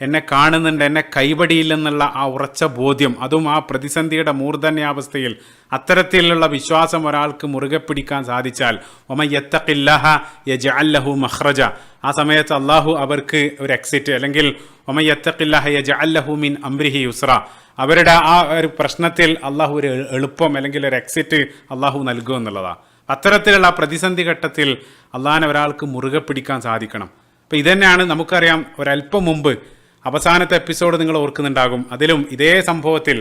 എന്നെ കാണുന്നുണ്ട്, എന്നെ കൈവടിയില്ലെന്നുള്ള ആ ഉറച്ച ബോധ്യം, അതും ആ പ്രതിസന്ധിയുടെ മൂർധന്യാവസ്ഥയിൽ അത്തരത്തിലുള്ള വിശ്വാസം ഒരാൾക്ക് മുറുകെ പിടിക്കാൻ സാധിച്ചാൽ വമൻ യത്തഖില്ലാഹ യജ്അൽ ലഹു മഖ്റജ, ആ സമയത്ത് അള്ളാഹു അവർക്ക് ഒരു എക്സിറ്റ്, അല്ലെങ്കിൽ വമൻ യത്തഖില്ലാഹ യജ്അൽ ലഹു മിൻ അംരിഹി യുസ്ര, അവരുടെ ആ ഒരു പ്രശ്നത്തിൽ അള്ളാഹു ഒരു എളുപ്പം അല്ലെങ്കിൽ ഒരു എക്സിറ്റ് അള്ളാഹു നൽകും എന്നുള്ളതാണ്. അത്തരത്തിലുള്ള പ്രതിസന്ധി ഘട്ടത്തിൽ അള്ളാഹിനെ ഒരാൾക്ക് മുറുകെ പിടിക്കാൻ സാധിക്കണം. അപ്പോൾ ഇതുതന്നെയാണ് നമുക്കറിയാം, ഒരല്പം മുമ്പ് അവസാനത്തെ എപ്പിസോഡ് നിങ്ങൾ ഓർക്കുന്നുണ്ടാകും. അതിലും ഇതേ സംഭവത്തിൽ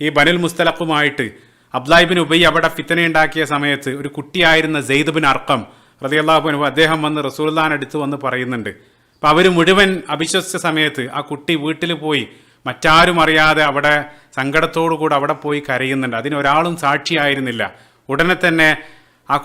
ഈ ബനുൽ മുസ്തലഖുമായിട്ട് അബ്ദുല്ലാഹി ഇബ്നു ഉബൈ അവിടെ ഫിത്തനയുണ്ടാക്കിയ സമയത്ത് ഒരു കുട്ടിയായിരുന്ന സെയ്ദ് ബിൻ അർഖം റളിയല്ലാഹു അൻഹു അദ്ദേഹം വന്ന് റസൂലുള്ളാഹിന്റെ അടുത്ത് വന്ന് പറയുന്നുണ്ട്. അപ്പോൾ അവർ മുഴുവൻ അവിശ്വസിച്ച സമയത്ത് ആ കുട്ടി വീട്ടിൽ പോയി മറ്റാരും അറിയാതെ അവിടെ സങ്കടത്തോടു കൂടെ അവിടെ പോയി കരയുന്നുണ്ട്. അതിനൊരാളും സാക്ഷിയായിരുന്നില്ല. ഉടനെ തന്നെ ആ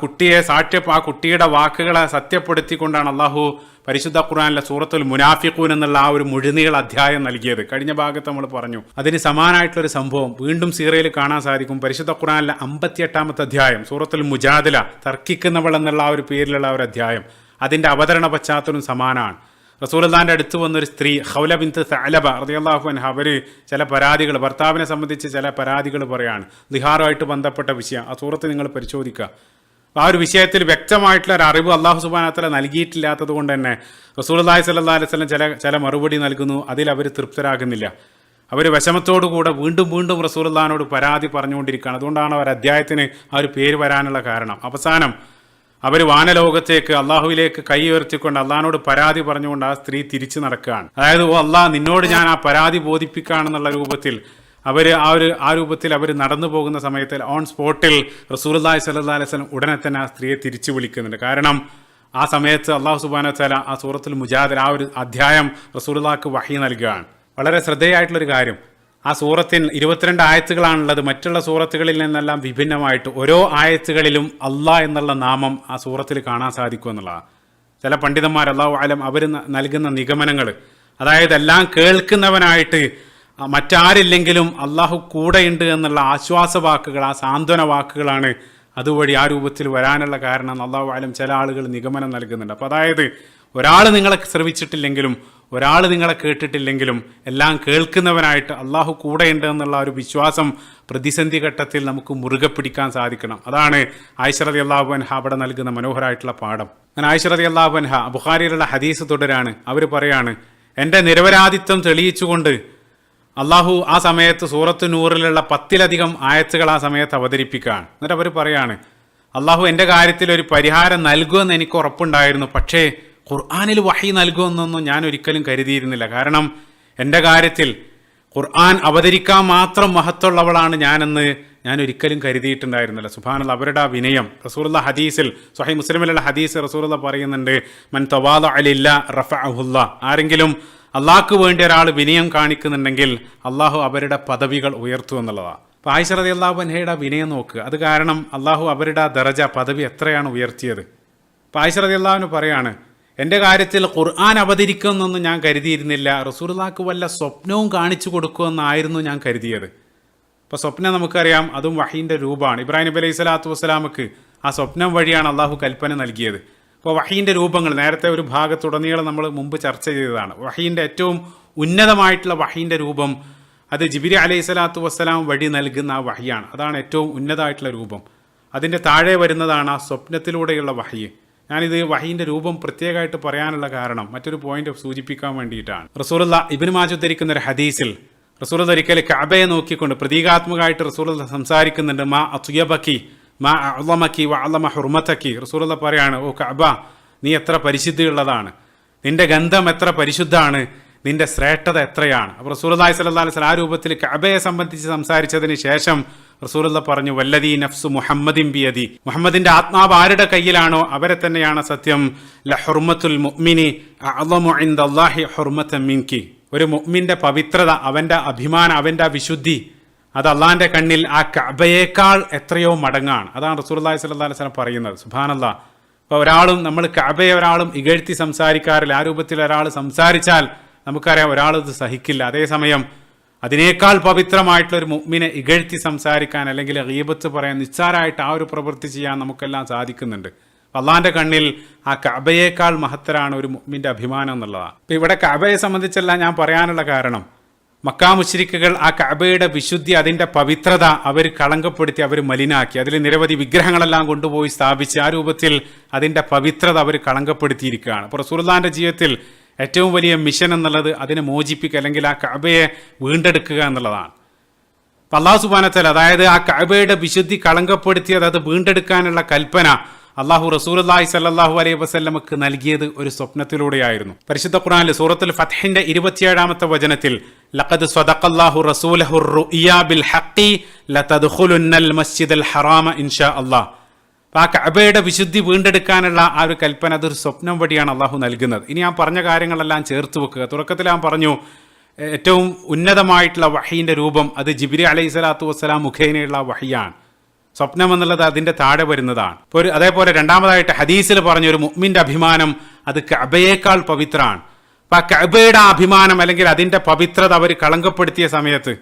കുട്ടിയുടെ വാക്കുകളെ സത്യപ്പെടുത്തിക്കൊണ്ടാണ് അള്ളാഹു പരിശുദ്ധ ഖുർആനിലെ സൂറത്തുൽ മുനാഫിഖൂൻ എന്നുള്ള ആ ഒരു മുഴുനീള അധ്യായം നൽകിയത്. കഴിഞ്ഞ ഭാഗത്ത് നമ്മൾ പറഞ്ഞു. അതിന് സമാനമായിട്ടുള്ളൊരു സംഭവം വീണ്ടും സീറയിൽ കാണാൻ സാധിക്കും. പരിശുദ്ധ ഖുർആനിലെ 58-ാമത്തെ അധ്യായം സൂറത്തുൽ മുജാദില, തർക്കിക്കുന്നവൾ എന്നുള്ള ആ ഒരു പേരിലുള്ള ഒരു അധ്യായം, അതിൻ്റെ അവതരണ പശ്ചാത്തലം സമാനമാണ്. റസൂലുള്ളാഹിന്റെ അടുത്ത് വന്നൊരു സ്ത്രീ ഖൗല ബിൻത് സഅലബ റളിയല്ലാഹു അൻഹ, അവർ ചില പരാതികൾ, ഭർത്താവിനെ സംബന്ധിച്ച് ചില പരാതികൾ പറയാണ്. ദിഹാറുമായിട്ട് ബന്ധപ്പെട്ട വിഷയം. ആ സൂറത്ത് നിങ്ങൾ പരിശോധിക്കുക. ആ ഒരു വിഷയത്തിൽ വ്യക്തമായിട്ടുള്ള ഒരു അറിവ് അല്ലാഹു സുബ്ഹാനഹു വ തആല നൽകിയിട്ടില്ലാത്തത് കൊണ്ട് തന്നെ റസൂലുള്ളാഹി സ്വല്ലല്ലാഹു അലൈഹി വസല്ലം ചില മറുപടി നൽകുന്നു. അതിൽ അവർ തൃപ്തരാകുന്നില്ല. അവർ വിഷമത്തോടുകൂടെ വീണ്ടും റസൂലുള്ളാഹിനോട് പരാതി പറഞ്ഞുകൊണ്ടിരിക്കുകയാണ്. അതുകൊണ്ടാണ് അവർ അധ്യായത്തിന് ആ ഒരു പേര് വരാനുള്ള കാരണം. അവസാനം അവർ വാനലോകത്തേക്ക് അള്ളാഹുവിലേക്ക് കൈ ഉയർത്തിക്കൊണ്ട് അള്ളാഹിനോട് പരാതി പറഞ്ഞുകൊണ്ട് ആ സ്ത്രീ തിരിച്ചു നടക്കുകയാണ്. അതായത്, ഓ അള്ളാഹ്, നിന്നോട് ഞാൻ ആ പരാതി ബോധിപ്പിക്കുകയാണെന്നുള്ള രൂപത്തിൽ ആ രൂപത്തിൽ അവർ നടന്നു പോകുന്ന സമയത്ത് ഓൺ സ്പോട്ടിൽ റസൂലുള്ളാഹി സ്വല്ലല്ലാഹു അലൈഹി വസല്ലം ഉടനെ തന്നെ ആ സ്ത്രീയെ തിരിച്ചു വിളിക്കുന്നുണ്ട്. കാരണം ആ സമയത്ത് അള്ളാഹു സുബ്ഹാനഹു വ തആല ആ സൂറത്തുൽ മുജാദില ആ ഒരു അധ്യായം റസൂലുള്ളാഹിക്ക് വഹി നൽകുകയാണ്. വളരെ ശ്രദ്ധേയമായിട്ടുള്ളൊരു കാര്യം, ആ സൂറത്തിൽ 22 ആയത്തുകളാണുള്ളത്. മറ്റുള്ള സൂറത്തുകളിൽ നിന്നെല്ലാം വിഭിന്നമായിട്ട് ഓരോ ആയത്തുകളിലും അള്ളാഹ് എന്നുള്ള നാമം ആ സൂറത്തിൽ കാണാൻ സാധിക്കും എന്നുള്ളതാണ്. ചില പണ്ഡിതന്മാർ അല്ലാഹു അലം അവർ നൽകുന്ന നിഗമനങ്ങൾ, അതായത് എല്ലാം കേൾക്കുന്നവനായിട്ട് മറ്റാരില്ലെങ്കിലും അള്ളാഹു കൂടെയുണ്ട് എന്നുള്ള ആശ്വാസ വാക്കുകൾ, ആ സാന്ത്വന വാക്കുകളാണ് അതുവഴി ആ രൂപത്തിൽ വരാനുള്ള കാരണം അല്ലാഹു അലം ചില ആളുകൾ നിഗമനം നൽകുന്നുണ്ട്. അപ്പോൾ അതായത് ഒരാൾ നിങ്ങളെ ശ്രവിച്ചിട്ടില്ലെങ്കിലും ഒരാൾ നിങ്ങളെ കേട്ടിട്ടില്ലെങ്കിലും എല്ലാം കേൾക്കുന്നവനായിട്ട് അള്ളാഹു കൂടെയുണ്ട് എന്നുള്ള ഒരു വിശ്വാസം പ്രതിസന്ധി ഘട്ടത്തിൽ നമുക്ക് മുറുകെ പിടിക്കാൻ സാധിക്കണം. അതാണ് ആയിഷ റളിയല്ലാഹു അൻഹ അവിടെ നൽകുന്ന മനോഹരമായിട്ടുള്ള പാഠം. അങ്ങനെ ആയിഷ റളിയല്ലാഹു അൻഹ ബുഖാരിയിലുള്ള ഹദീസ് തുടരാണ്. അവർ പറയാണ്, എൻ്റെ നിരപരാധിത്വം തെളിയിച്ചുകൊണ്ട് അള്ളാഹു ആ സമയത്ത് സൂറത്ത് നൂറിലുള്ള 10ലധികം ആയത്തുകൾ ആ സമയത്ത് അവതരിപ്പിക്കുകയാണ്. എന്നിട്ട് അവർ പറയാണ്, അള്ളാഹു എൻ്റെ കാര്യത്തിൽ ഒരു പരിഹാരം നൽകുമെന്ന് എനിക്ക് ഉറപ്പുണ്ടായിരുന്നു, പക്ഷേ ഖുർആനിൽ വഹി നൽകുമെന്നൊന്നും ഞാൻ ഒരിക്കലും കരുതിയിരുന്നില്ല. കാരണം എൻ്റെ കാര്യത്തിൽ ഖുർആൻ അവതരിക്കാൻ മാത്രം മഹത്വമുള്ളവളാണ് ഞാനെന്ന് ഞാൻ ഒരിക്കലും കരുതിയിട്ടുണ്ടായിരുന്നില്ല. സുബ്ഹാനല്ലാഹ്, അവരുടെ ആ വിനയം. റസൂലുള്ളാഹി ഹദീസിൽ സ്വഹീഹ് മുസ്ലിമിലുള്ള ഹദീസ് റസൂലുള്ളാഹി പറയുന്നുണ്ട്, മൻ തവാദഅ ലില്ലാഹി റഫഅഹുല്ലാഹ്. ആരെങ്കിലും അള്ളാഹ്ക്ക് വേണ്ടി ഒരാൾ വിനയം കാണിക്കുന്നുണ്ടെങ്കിൽ അള്ളാഹു അവരുടെ പദവികൾ ഉയർത്തും എന്നുള്ളതാണ്. അപ്പോൾ ആയിഷ റളിയല്ലാഹു അൻഹയുടെ വിനയം നോക്കുക. അത് കാരണം അള്ളാഹു അവരുടെ ആ ദറജ പദവി എത്രയാണ് ഉയർത്തിയത്. അപ്പോൾ ആയിഷ റളിയല്ലാഹു അൻഹ പറയാണ്, എൻ്റെ കാര്യത്തിൽ ഖുർആൻ അവതരിക്കുമെന്നൊന്നും ഞാൻ കരുതിയിരുന്നില്ല, റസൂലുള്ളാഹിക്ക് വല്ല സ്വപ്നവും കാണിച്ചു കൊടുക്കുമെന്നായിരുന്നു ഞാൻ കരുതിയത്. അപ്പോൾ സ്വപ്നം നമുക്കറിയാം, അതും വഹീൻ്റെ രൂപമാണ്. ഇബ്രാഹിം നബി അലൈഹി സ്വലാത്തു വസ്സലാമക്ക് ആ സ്വപ്നം വഴിയാണ് അള്ളാഹു കൽപ്പന നൽകിയത്. അപ്പോൾ വഹീൻ്റെ രൂപങ്ങൾ നേരത്തെ ഒരു ഭാഗത്തുടനീളം നമ്മൾ മുമ്പ് ചർച്ച ചെയ്തതാണ്. വഹീൻ്റെ ഏറ്റവും ഉന്നതമായിട്ടുള്ള വഹീൻ്റെ രൂപം അത് ജിബ്രീൽ അലൈഹി സ്വലാത്തു വസ്സലാം വഴി നൽകുന്ന ആ വഹിയാണ്. അതാണ് ഏറ്റവും ഉന്നതമായിട്ടുള്ള രൂപം. അതിൻ്റെ താഴെ വരുന്നതാണ് ആ സ്വപ്നത്തിലൂടെയുള്ള വഹി. ഞാനിത് വഹീൻ്റെ രൂപം പ്രത്യേകമായിട്ട് പറയാനുള്ള കാരണം മറ്റൊരു പോയിന്റ് സൂചിപ്പിക്കാൻ വേണ്ടിയിട്ടാണ്. റസൂലുള്ളാഹി ഇബ്നു മാജ ഉദ്ധരിക്കുന്ന ഒരു ഹദീസിൽ റസൂലുള്ളാഹി ഒരിക്കൽ കഅബയെ നോക്കിക്കൊണ്ട് പ്രതീകാത്മകമായിട്ട് റസൂലുള്ളാഹി സംസാരിക്കുന്നുണ്ട്. മാ അത്യബകി മാ അഅ്ളമകി വഅഅ്ളമ ഹുർമതകി. റസൂലുള്ളാഹി പറയാണ്, ഓ കഅബ, നീ എത്ര പരിശുദ്ധിയുള്ളതാണ്, നിന്റെ ഗന്ധം എത്ര പരിശുദ്ധമാണ്, നിന്റെ ശ്രേഷ്ഠത എത്രയാണ്. അപ്പോൾ റസൂലുള്ളാഹി സ്വല്ലല്ലാഹു അലൈഹി വസല്ലം ആ രൂപത്തിൽ കഅബയെ സംബന്ധിച്ച് സംസാരിച്ചതിന് ശേഷം റസൂലുള്ളാഹി പറഞ്ഞു, വല്ലദീ നഫ്സു മുഹമ്മദിൻ ബിയദി, മുഹമ്മദിന്റെ ആത്മാവ് ആരുടെ കയ്യിലാണോ അവരെ തന്നെയാണ് സത്യം, ലഹുർമത്തുൽ മുഅ്മിനി അഅ്ളമു ഇൻദല്ലാഹി ഹുർമതൻ മിൻകി. ഒരു മുഅ്മിന്റെ പവിത്രത, അവന്റെ അഭിമാനം, അവന്റെ വിശുദ്ധി, അത് അള്ളാഹിന്റെ കണ്ണിൽ ആ കഅബയേക്കാൾ എത്രയോ മടങ്ങാണ്. അതാണ് റസൂലുള്ളാഹി സ്വല്ലല്ലാഹു അലൈഹി വസല്ലം പറയുന്നത്. സുബ്ഹാനല്ലാഹ്. അപ്പോൾ ഒരാളും നമ്മൾ കഅബയെ ഒരാളും ഇകഴ്ത്തി സംസാരിക്കാറില്ല. ആ രൂപത്തിൽ ഒരാൾ സംസാരിച്ചാൽ നമുക്കറിയാം ഒരാൾ ഇത് സഹിക്കില്ല. അതേസമയം അതിനേക്കാൾ പവിത്രമായിട്ടുള്ള ഒരു മുഅ്മിനെ ഇകഴ്ത്തി സംസാരിക്കാൻ അല്ലെങ്കിൽ ഗീബത്ത് പറയാൻ, നിസ്സാരമായിട്ട് ആ ഒരു പ്രവൃത്തി ചെയ്യാൻ നമുക്കെല്ലാം സാധിക്കുന്നുണ്ട്. അള്ളാഹിന്റെ കണ്ണിൽ ആ കഅബയേക്കാൾ മഹത്തരാണ് ഒരു മുഅ്മിന്റെ അഭിമാനം എന്നുള്ളതാണ്. ഇപ്പം ഇവിടെ കഅബയെ സംബന്ധിച്ചെല്ലാം ഞാൻ പറയാനുള്ള കാരണം, മക്കാ മുശ്രിക്കുകൾ ആ കഅബയുടെ വിശുദ്ധി, അതിൻ്റെ പവിത്രത അവർ കളങ്കപ്പെടുത്തി, അവർ മലിനാക്കി, അതിൽ നിരവധി വിഗ്രഹങ്ങളെല്ലാം കൊണ്ടുപോയി സ്ഥാപിച്ച് ആ രൂപത്തിൽ അതിൻ്റെ പവിത്രത അവർ കളങ്കപ്പെടുത്തിയിരിക്കുകയാണ്. അപ്പോൾ റസൂലുള്ളാഹിന്റെ ജീവിതത്തിൽ ഏറ്റവും വലിയ മിഷൻ എന്നുള്ളത് അതിനെ മോചിപ്പിക്കുക, അല്ലെങ്കിൽ ആ കഅബയെ വീണ്ടെടുക്കുക എന്നുള്ളതാണ്. അപ്പം അല്ലാഹു സുബ്ഹാനഹു വ തആല, അതായത് ആ കഅബയുടെ വിശുദ്ധി കളങ്കപ്പെടുത്തിയത് അത് വീണ്ടെടുക്കാനുള്ള കൽപ്പന അള്ളാഹു റസൂലുള്ളാഹി സ്വല്ലല്ലാഹു അലൈഹി വസല്ലമക്ക് നൽകിയത് ഒരു സ്വപ്നത്തിലൂടെയായിരുന്നു. പരിശുദ്ധ ഖുർആനിൽ സൂറത്തുൽ ഫത്ഹിന്റെ 27-ാമത്തെ വചനത്തിൽ ലഖദ് സ്വദഖല്ലാഹു റസൂലഹു റുഇയാ ബിൽ ഹഖി ലതദ്ഖുലുന്നൽ മസ്ജിദൽ ഹറാമ ഇൻഷാ അല്ലാഹ്. ആ കഅബയുടെ വിശുദ്ധി വീണ്ടെടുക്കാനുള്ള ആ ഒരു കൽപ്പന അതൊരു സ്വപ്നം വഴിയാണ് അള്ളാഹു നൽകുന്നത്. ഇനി ഞാൻ പറഞ്ഞ കാര്യങ്ങളെല്ലാം ചേർത്ത് വെക്കുക. തുടക്കത്തിൽ ഞാൻ പറഞ്ഞു, ഏറ്റവും ഉന്നതമായിട്ടുള്ള വഹീൻ്റെ രൂപം അത് ജിബ്രീൽ അലൈഹി സ്വലാത്തു വസ്സലാം മുഖേനയുള്ള വഹിയാണ്. സ്വപ്നം എന്നുള്ളത് അതിൻ്റെ താഴെ വരുന്നതാണ്. ഇപ്പോൾ അതേപോലെ രണ്ടാമതായിട്ട് ഹദീസിൽ പറഞ്ഞ ഒരു മുഅ്മിൻ്റെ അഭിമാനം അത് കഅബയേക്കാൾ പവിത്രമാണ്. അപ്പം ആ കഅബയുടെ അഭിമാനം അല്ലെങ്കിൽ അതിൻ്റെ പവിത്രത അവർ കളങ്കപ്പെടുത്തിയ സമയത്ത്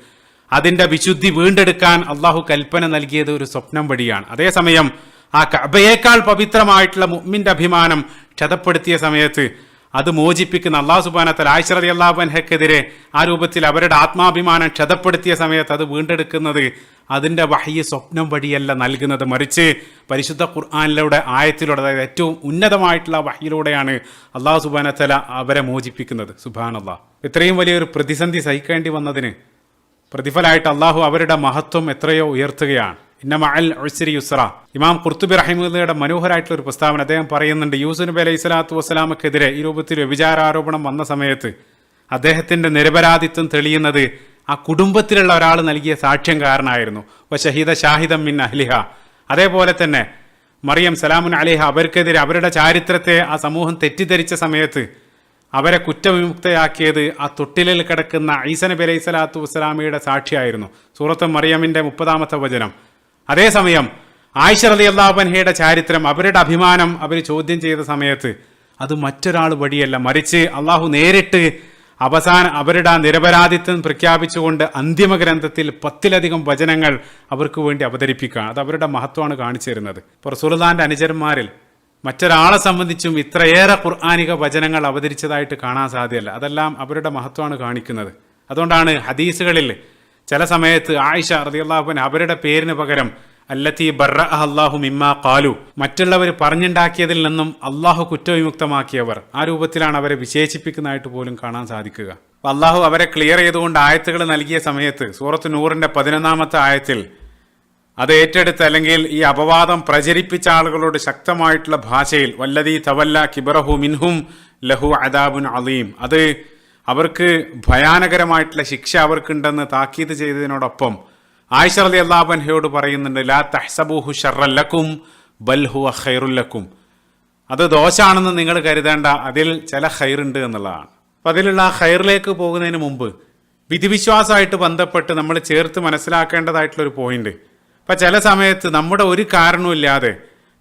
അതിൻ്റെ വിശുദ്ധി വീണ്ടെടുക്കാൻ അള്ളാഹു കൽപ്പന നൽകിയത് ഒരു സ്വപ്നം വഴിയാണ്. അതേസമയം ആ കഅബയേക്കാൾ പവിത്രമായിട്ടുള്ള മുഅ്മിൻ്റെ അഭിമാനം ക്ഷതപ്പെടുത്തിയ സമയത്ത് അത് മോചിപ്പിക്കുന്ന അല്ലാഹു സുബ്ഹാനഹു വ തആല ആയിഷ റളിയല്ലാഹു അൻഹയ്ക്കെതിരെ ആ രൂപത്തിൽ അവരുടെ ആത്മാഭിമാനം ക്ഷതപ്പെടുത്തിയ സമയത്ത് അത് വീണ്ടെടുക്കുന്നത് അതിൻ്റെ വഹി സ്വപ്നം വഴിയല്ല നൽകുന്നത്, മറിച്ച് പരിശുദ്ധ ഖുർആനിലൂടെ ആയത്തിലൂടെ, അതായത് ഏറ്റവും ഉന്നതമായിട്ടുള്ള വഹിയിലൂടെയാണ് അല്ലാഹു സുബ്ഹാനഹു വ തആല അവരെ മോചിപ്പിക്കുന്നത്. സുബ്ഹാനല്ലാഹ്. ഇത്രയും വലിയൊരു പ്രതിസന്ധി സഹിക്കേണ്ടി വന്നതിന് പ്രതിഫലമായിട്ട് അള്ളാഹു അവരുടെ മഹത്വം എത്രയോ ഉയർത്തുകയാണ്. ഇന്ന മഅൽ ഉസ്രി യുസ്ര. ഇമാം ഖുർത്തുബി റഹിമഹുള്ളയുടെ മനോഹരമായിട്ടുള്ള ഒരു പ്രസ്താവന അദ്ദേഹം പറയുന്നുണ്ട്. യൂസുഫ് നബി അലൈഹി സ്വലാത്തു വസ്സലാമക്കെതിരെ ഈ രൂപത്തിൽ വ്യഭിചാരാരോപണം വന്ന സമയത്ത് അദ്ദേഹത്തിൻ്റെ നിരപരാധിത്വം തെളിയുന്നത് ആ കുടുംബത്തിലുള്ള ഒരാൾ നൽകിയ സാക്ഷ്യം കാരണമായിരുന്നു. വ ഷഹീദ ഷാഹിദം മിൻ അഹ്ലിഹ. അതേപോലെ തന്നെ മറിയം സലാമുൻ അലൈഹ അവർക്കെതിരെ അവരുടെ ചാരിത്രത്തെ ആ സമൂഹം തെറ്റിദ്ധരിച്ച സമയത്ത് അവരെ കുറ്റവിമുക്തയാക്കിയത് ആ തൊട്ടിലിൽ കിടക്കുന്ന ഈസ നബി അലൈഹി സ്വലാത്തു വസ്സലാമയുടെ സാക്ഷിയായിരുന്നു. സൂറത്ത് മറിയമിൻ്റെ 30-ാമത്തെ വചനം. അതേസമയം ആയിഷ റളിയല്ലാഹു അൻഹയുടെ ചാരിത്രം, അവരുടെ അഭിമാനം അവർ ചോദ്യം ചെയ്ത സമയത്ത് അത് മറ്റൊരാൾ വഴിയല്ല, മറിച്ച് അള്ളാഹു നേരിട്ട് അവരുടെ ആ നിരപരാധിത്വം പ്രഖ്യാപിച്ചുകൊണ്ട് അന്തിമ ഗ്രന്ഥത്തിൽ 10-ലധികം വചനങ്ങൾ അവർക്ക് വേണ്ടി അവതരിപ്പിക്കുക. അത് അവരുടെ മഹത്വമാണ് കാണിച്ചു തരുന്നത്. ഇപ്പോൾ റസൂലുള്ളാഹിന്റെ അനുചരന്മാരിൽ മറ്റൊരാളെ സംബന്ധിച്ചും ഇത്രയേറെ ഖുർആനിക വചനങ്ങൾ അവതരിച്ചതായിട്ട് കാണാൻ സാധ്യമല്ല. അതെല്ലാം അവരുടെ മഹത്വമാണ് കാണിക്കുന്നത്. അതുകൊണ്ടാണ് ഹദീസുകളിൽ ചില സമയത്ത് ആയിഷ റളിയല്ലാഹു അൻഹ അവരുടെ പേരിന് പകരം അല്ലത്തി ബർറഅഹ അല്ലാഹു മിമ്മാ ഖാലു, മറ്റുള്ളവർ പറഞ്ഞുണ്ടാക്കിയതിൽ നിന്നും അള്ളാഹു കുറ്റവിമുക്തമാക്കിയവർ, ആ രൂപത്തിലാണ് അവരെ വിശേഷിപ്പിക്കുന്നതായിട്ട് പോലും കാണാൻ സാധിക്കുക. അള്ളാഹു അവരെ ക്ലിയർ ചെയ്തുകൊണ്ട് ആയത്തുകൾ നൽകിയ സമയത്ത് സൂറത്ത് നൂറിന്റെ 11-ാമത്തെ ആയത്തിൽ അത് ഏറ്റെടുത്ത് അല്ലെങ്കിൽ ഈ അപവാദം പ്രചരിപ്പിച്ച ആളുകളോട് ശക്തമായിട്ടുള്ള ഭാഷയിൽ വല്ലദീ തവല്ല കിബറഹു മിൻഹും ലഹു അദാബുൻ അലീം, അത് അവർക്ക് ഭയാനകരമായിട്ടുള്ള ശിക്ഷ അവർക്കുണ്ടെന്ന് താക്കീത് ചെയ്തതിനോടൊപ്പം ആയിഷ റളിയല്ലാഹു അൻഹയോട് പറയുന്നുണ്ട്, ലാ തഹ്സബൂഹു ശർറൻ ലക്കും ബൽ ഹുവ ഖൈറുൽ ലക്കും, അത് ദോഷാണെന്ന് നിങ്ങൾ കരുതേണ്ട, അതിൽ ചില ഖൈറുണ്ട് എന്നുള്ളതാണ്. അപ്പം അതിലുള്ള ആ ഖൈറിലേക്ക് പോകുന്നതിന് മുമ്പ് വിധിവിശ്വാസമായിട്ട് ബന്ധപ്പെട്ട് നമ്മൾ ചേർത്ത് മനസ്സിലാക്കേണ്ടതായിട്ടുള്ളൊരു പോയിന്റ്. അപ്പം ചില സമയത്ത് നമ്മുടെ ഒരു കാരണവുമില്ലാതെ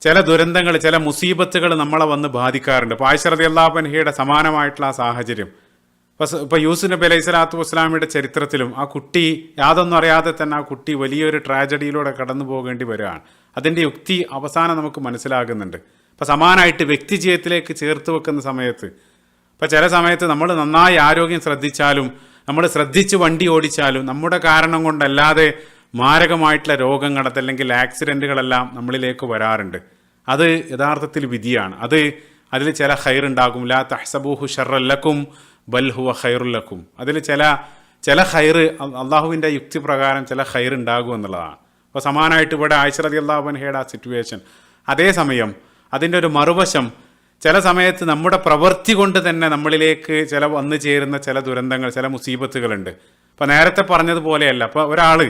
ചില ദുരന്തങ്ങൾ, ചില മുസീബത്തുകൾ നമ്മളെ വന്ന് ബാധിക്കാറുണ്ട്. അപ്പോൾ ആയിഷ റളിയല്ലാഹു അൻഹയുടെ സമാനമായിട്ടുള്ള ആ സാഹചര്യം ഇപ്പോൾ യൂസുഫ് നബി അലൈഹി സ്വലാത്തു വസ്സലാമിയുടെ ചരിത്രത്തിലും ആ കുട്ടി യാതൊന്നും അറിയാതെ തന്നെ ആ കുട്ടി വലിയൊരു ട്രാജഡിയിലൂടെ കടന്നു പോകേണ്ടി വരികയാണ്. അതിൻ്റെ യുക്തി അവസാനം നമുക്ക് മനസ്സിലാകുന്നുണ്ട്. അപ്പോൾ സമാനമായിട്ട് വ്യക്തി ജീവിതത്തിലേക്ക് ചേർത്ത് വെക്കുന്ന സമയത്ത് ഇപ്പോൾ ചില സമയത്ത് നമ്മൾ നന്നായി ആരോഗ്യം ശ്രദ്ധിച്ചാലും നമ്മൾ ശ്രദ്ധിച്ച് വണ്ടി ഓടിച്ചാലും നമ്മുടെ കാരണം കൊണ്ടല്ലാതെ മാരകമായിട്ടുള്ള രോഗങ്ങൾ അതല്ലെങ്കിൽ ആക്സിഡൻറ്റുകളെല്ലാം നമ്മളിലേക്ക് വരാറുണ്ട്. അത് യഥാർത്ഥത്തിൽ വിധിയാണ്. അതിൽ ചില ഖൈറുണ്ടാകും. ലാ തഹ്സബൂഹു ശർറൻ ലക്കും ബൽ ഹുവ ഖൈറുൽ ലക്കും, അതിൽ ചില ഖൈറ് അള്ളാഹുവിൻ്റെ യുക്തി പ്രകാരം ചില ഖൈറ് ഉണ്ടാകും എന്നുള്ളതാണ്. അപ്പോൾ സമാനമായിട്ട് ഇവിടെ ആയിഷ റളിയല്ലാഹു അൻഹയുടെ ആ സിറ്റുവേഷൻ. അതേസമയം അതിൻ്റെ ഒരു മറുവശം, ചില സമയത്ത് നമ്മുടെ പ്രവൃത്തി കൊണ്ട് തന്നെ നമ്മളിലേക്ക് ചില വന്നു ചേരുന്ന ചില ദുരന്തങ്ങൾ, ചില മുസീബത്തുകളുണ്ട്. അപ്പോൾ നേരത്തെ പറഞ്ഞതുപോലെയല്ല, അപ്പോൾ ഒരാൾ